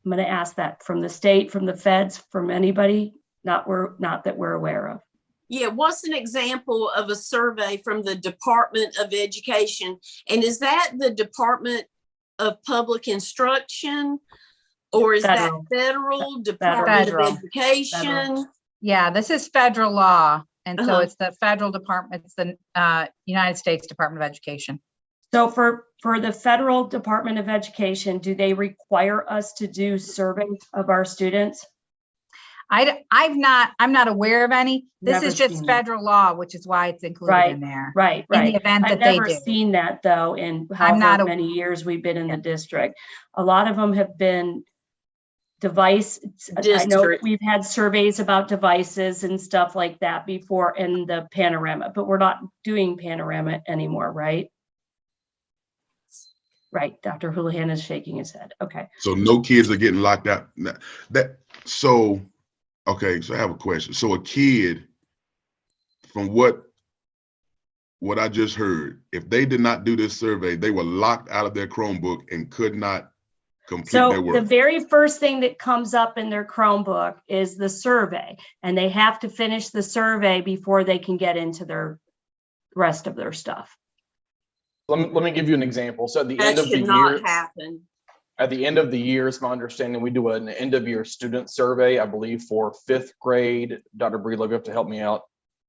I'm going to ask that from the state, from the feds, from anybody, not that we're aware of. Yeah, what's an example of a survey from the Department of Education? And is that the Department of Public Instruction? Or is that Federal Department of Education? Federal. Yeah, this is federal law. And so it's the federal department, it's the United States Department of Education. So for the Federal Department of Education, do they require us to do surveys of our students? I'm not aware of any. This is just federal law, which is why it's included in there. Right. In the event that they do. I've never seen that though in however many years we've been in the district. A lot of them have been device. I know we've had surveys about devices and stuff like that before in the panorama, but we're not doing panorama anymore, right? Right. Dr. Houlihan is shaking his head. Okay. So no kids are getting locked out. Okay, so I have a question. So a kid, from what I just heard, if they did not do this survey, they were locked out of their Chromebook and could not complete their work. So the very first thing that comes up in their Chromebook is the survey, and they have to finish the survey before they can get into their rest of their stuff. Let me give you an example. So at the end of the year, at the end of the year, it's my understanding we do an end of year student survey, I believe for 5th grade. Dr. Breedlove, you have to help me out.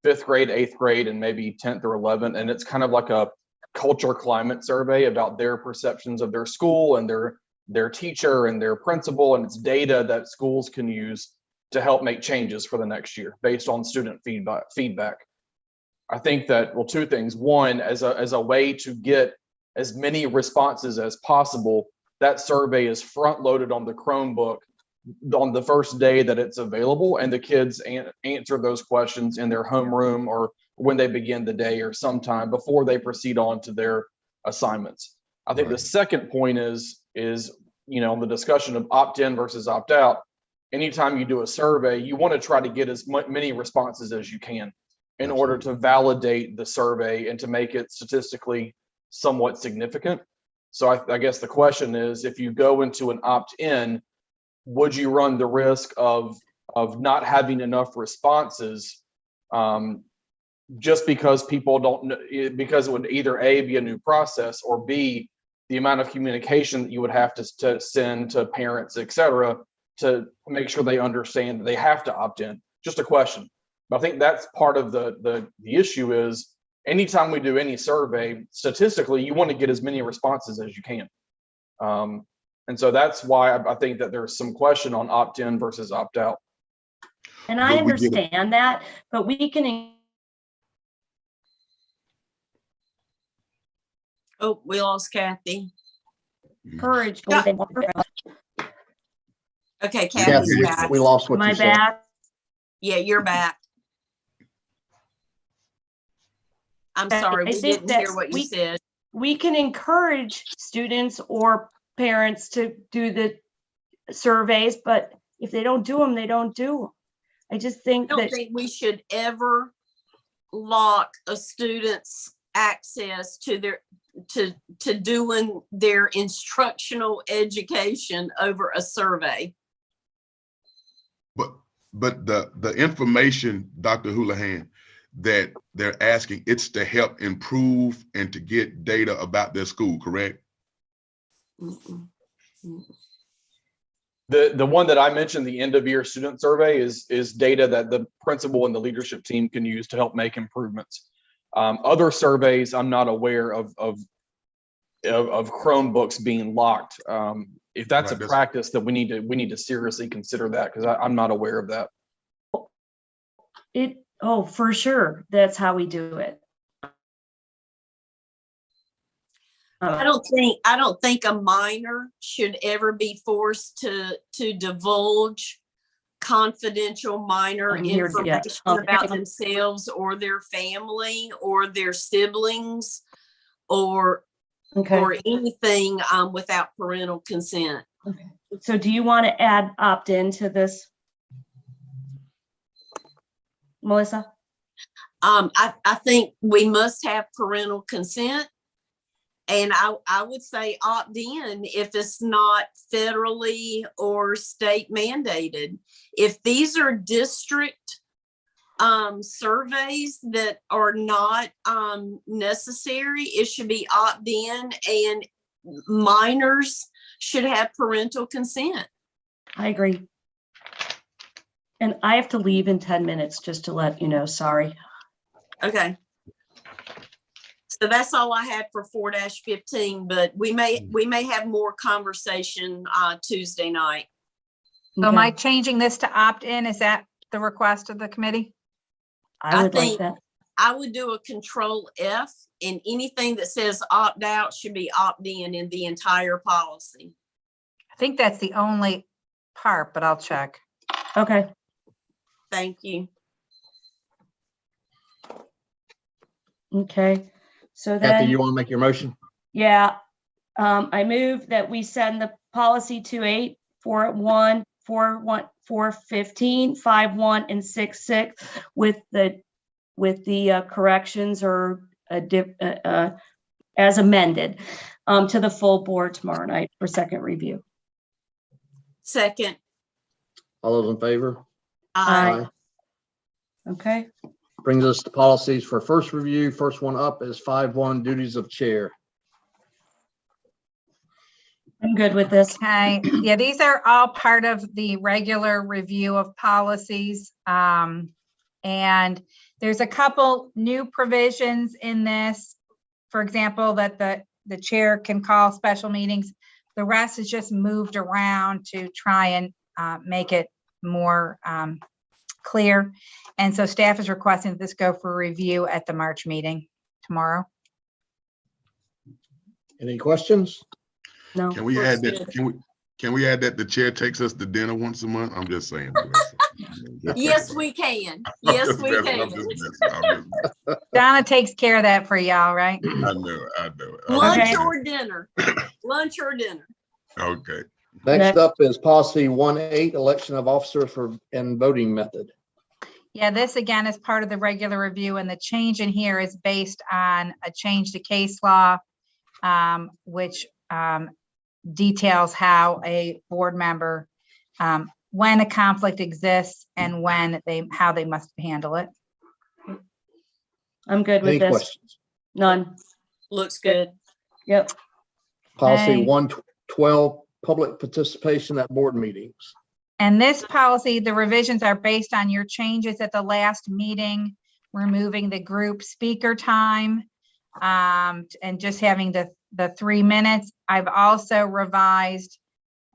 5th grade, 8th grade, and maybe 10th or 11th. And it's kind of like a culture climate survey about their perceptions of their school and their teacher and their principal. And it's data that schools can use to help make changes for the next year based on student feedback. I think that, well, two things. One, as a way to get as many responses as possible, that survey is front loaded on the Chromebook on the first day that it's available, and the kids answer those questions in their homeroom or when they begin the day or sometime before they proceed on to their assignments. I think the second point is is, the discussion of opt-in versus opt-out. Anytime you do a survey, you want to try to get as many responses as you can in order to validate the survey and to make it statistically somewhat significant. So I guess the question is, if you go into an opt-in, would you run the risk of not having enough responses just because people don't know, because it would either A, be a new process, or B, the amount of communication that you would have to send to parents, et cetera, to make sure they understand that they have to opt in? Just a question. But I think that's part of the issue is anytime we do any survey, statistically, you want to get as many responses as you can. And so that's why I think that there's some question on opt-in versus opt-out. And I understand that, but we can. Oh, we lost Kathy. Encourage. Yeah. Okay, Kathy's Kathy, back. we lost what Am I you said. back? Yeah, you're back. I'm Okay, sorry, I we think didn't hear that what you said. We can encourage students or parents to do the surveys, but if they don't do them, they don't do them. I just think I don't that think we should ever lock a student's access to their to doing their instructional education over a survey. But the information, Dr. Houlihan, that they're asking, it's to help improve and to get data about their school, correct? The one that I mentioned, the end of year student survey, is data that the principal and the leadership team can use to help make improvements. Other surveys, I'm not aware of Chromebooks being locked. If that's Right, a practice, that we need to seriously consider that, because I'm not aware of that. oh, for sure, that's how we do it. I don't think a minor should ever be forced to divulge confidential minor I'm here to- information about themselves or their family or their siblings or anything without parental consent. Okay. So do you want to add opt-in to this, Melissa? I think we must have parental consent. And I would say opt in if it's not federally or state mandated. If these are district surveys that are not necessary, it should be opt in, and minors should have parental consent. I agree. And I have to leave in 10 minutes, just to let you know, sorry. Okay. So that's all I had for 4-15, but we may have more conversation Tuesday night. So am I changing this to opt-in? Is that the request of the committee? I would like think that. I would do a control F, and anything that says opt out should be opt in the entire policy. I think that's the only part, but I'll check. Okay. Thank you. Okay. So Kathy, then, you want to make your motion? yeah, I move that we send the policy 28, 41, 41, 415, 51, and 66 with the corrections or as amended to the full board tomorrow night for second review. Second. All those in favor? Aye. Okay. Brings us to policies for first review. First one up is 5.1 duties of chair. I'm good with this. Okay, yeah, these are all part of the regular review of policies. And there's a couple new provisions in this. For example, that the chair can call special meetings. The rest is just moved around to try and make it more clear. And so staff is requesting that this go for review at the March meeting tomorrow. Any questions? No. Can we add that? Can we add that the chair takes us to dinner once a month? I'm just saying. Yes, we can. Yes, we can. Donna takes care of that for y'all, right? I know. Lunch or dinner. Lunch or dinner. Okay. Next up is policy 1.8, election of officers and voting method. Yeah, this again is part of the regular review, and the change in here is based on a change to case law, which details how a board member, when a conflict exists and how they must handle it. I'm good with Any this. questions? None. Looks good. Yep. Policy Okay. 112, public participation at board meetings. And this policy, the revisions are based on your changes at the last meeting, removing the group speaker time, and just having the 3 minutes. I've also revised,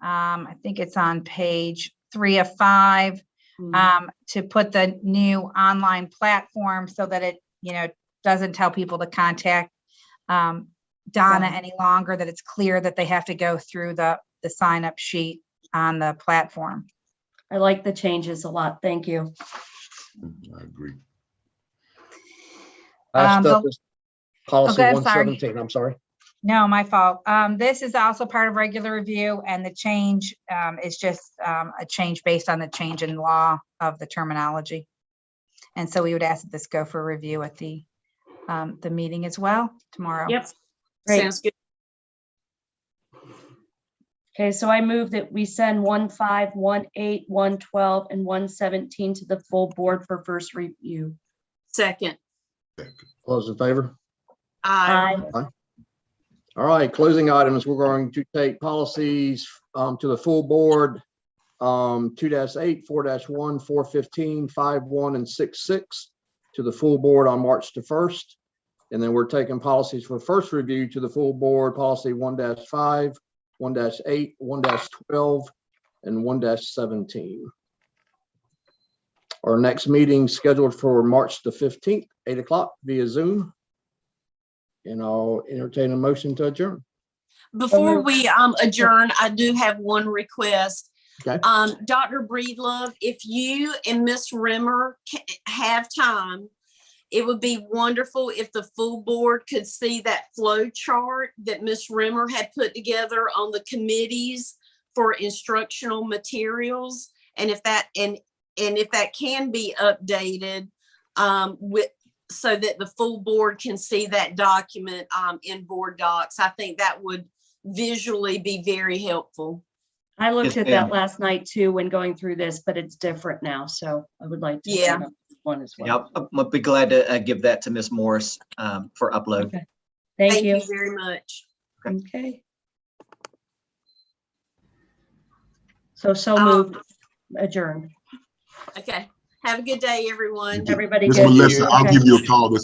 I think it's on page 3 of 5, to put the new online platform so that it, doesn't tell people to contact Donna any longer, that it's clear that they have to go through the sign up sheet on the platform. I like the changes a lot. Thank you. I agree. Last up is policy Okay, I'm sorry. 117. I'm sorry. No, my fault. This is also part of regular review, and the change is just a change based on the change in law of the terminology. And so we would ask that this go for review at the meeting as well tomorrow. Yep. Great. Sounds good. Okay, so I move that we send 1.5, 1.8, 1.12, and 1.17 to the full board for first review. Second. All those in favor? Aye. All right, closing items. We're going to take policies to the full board. 2-8, 4-1, 415, 51, and 66 to the full board on March the 1st. And then we're taking policies for first review to the full board, policy 1-5, 1-8, 1-12, and 1-17. Our next meeting scheduled for March the 15th, 8 o'clock via Zoom. And I'll entertain a motion to adjourn. Before we adjourn, I do have one request. Okay. Dr. Breedlove, if you and Miss Rimmer have time, it would be wonderful if the full board could see that flow chart that Miss Rimmer had put together on the committees for instructional materials. And if that if that can be updated so that the full board can see that document in board docs, I think that would visually be very helpful. I looked Yes, at that ma'am. last night too when going through this, but it's different now. So I would like to see Yeah. that one as well. Yeah, I'll be glad to give that to Ms. Morris for upload. Okay. Thank you. Very much. Okay. So moved, adjourned. Okay. Have a good day, everyone. Everybody Miss good? Melissa, I'll Okay. give you a call this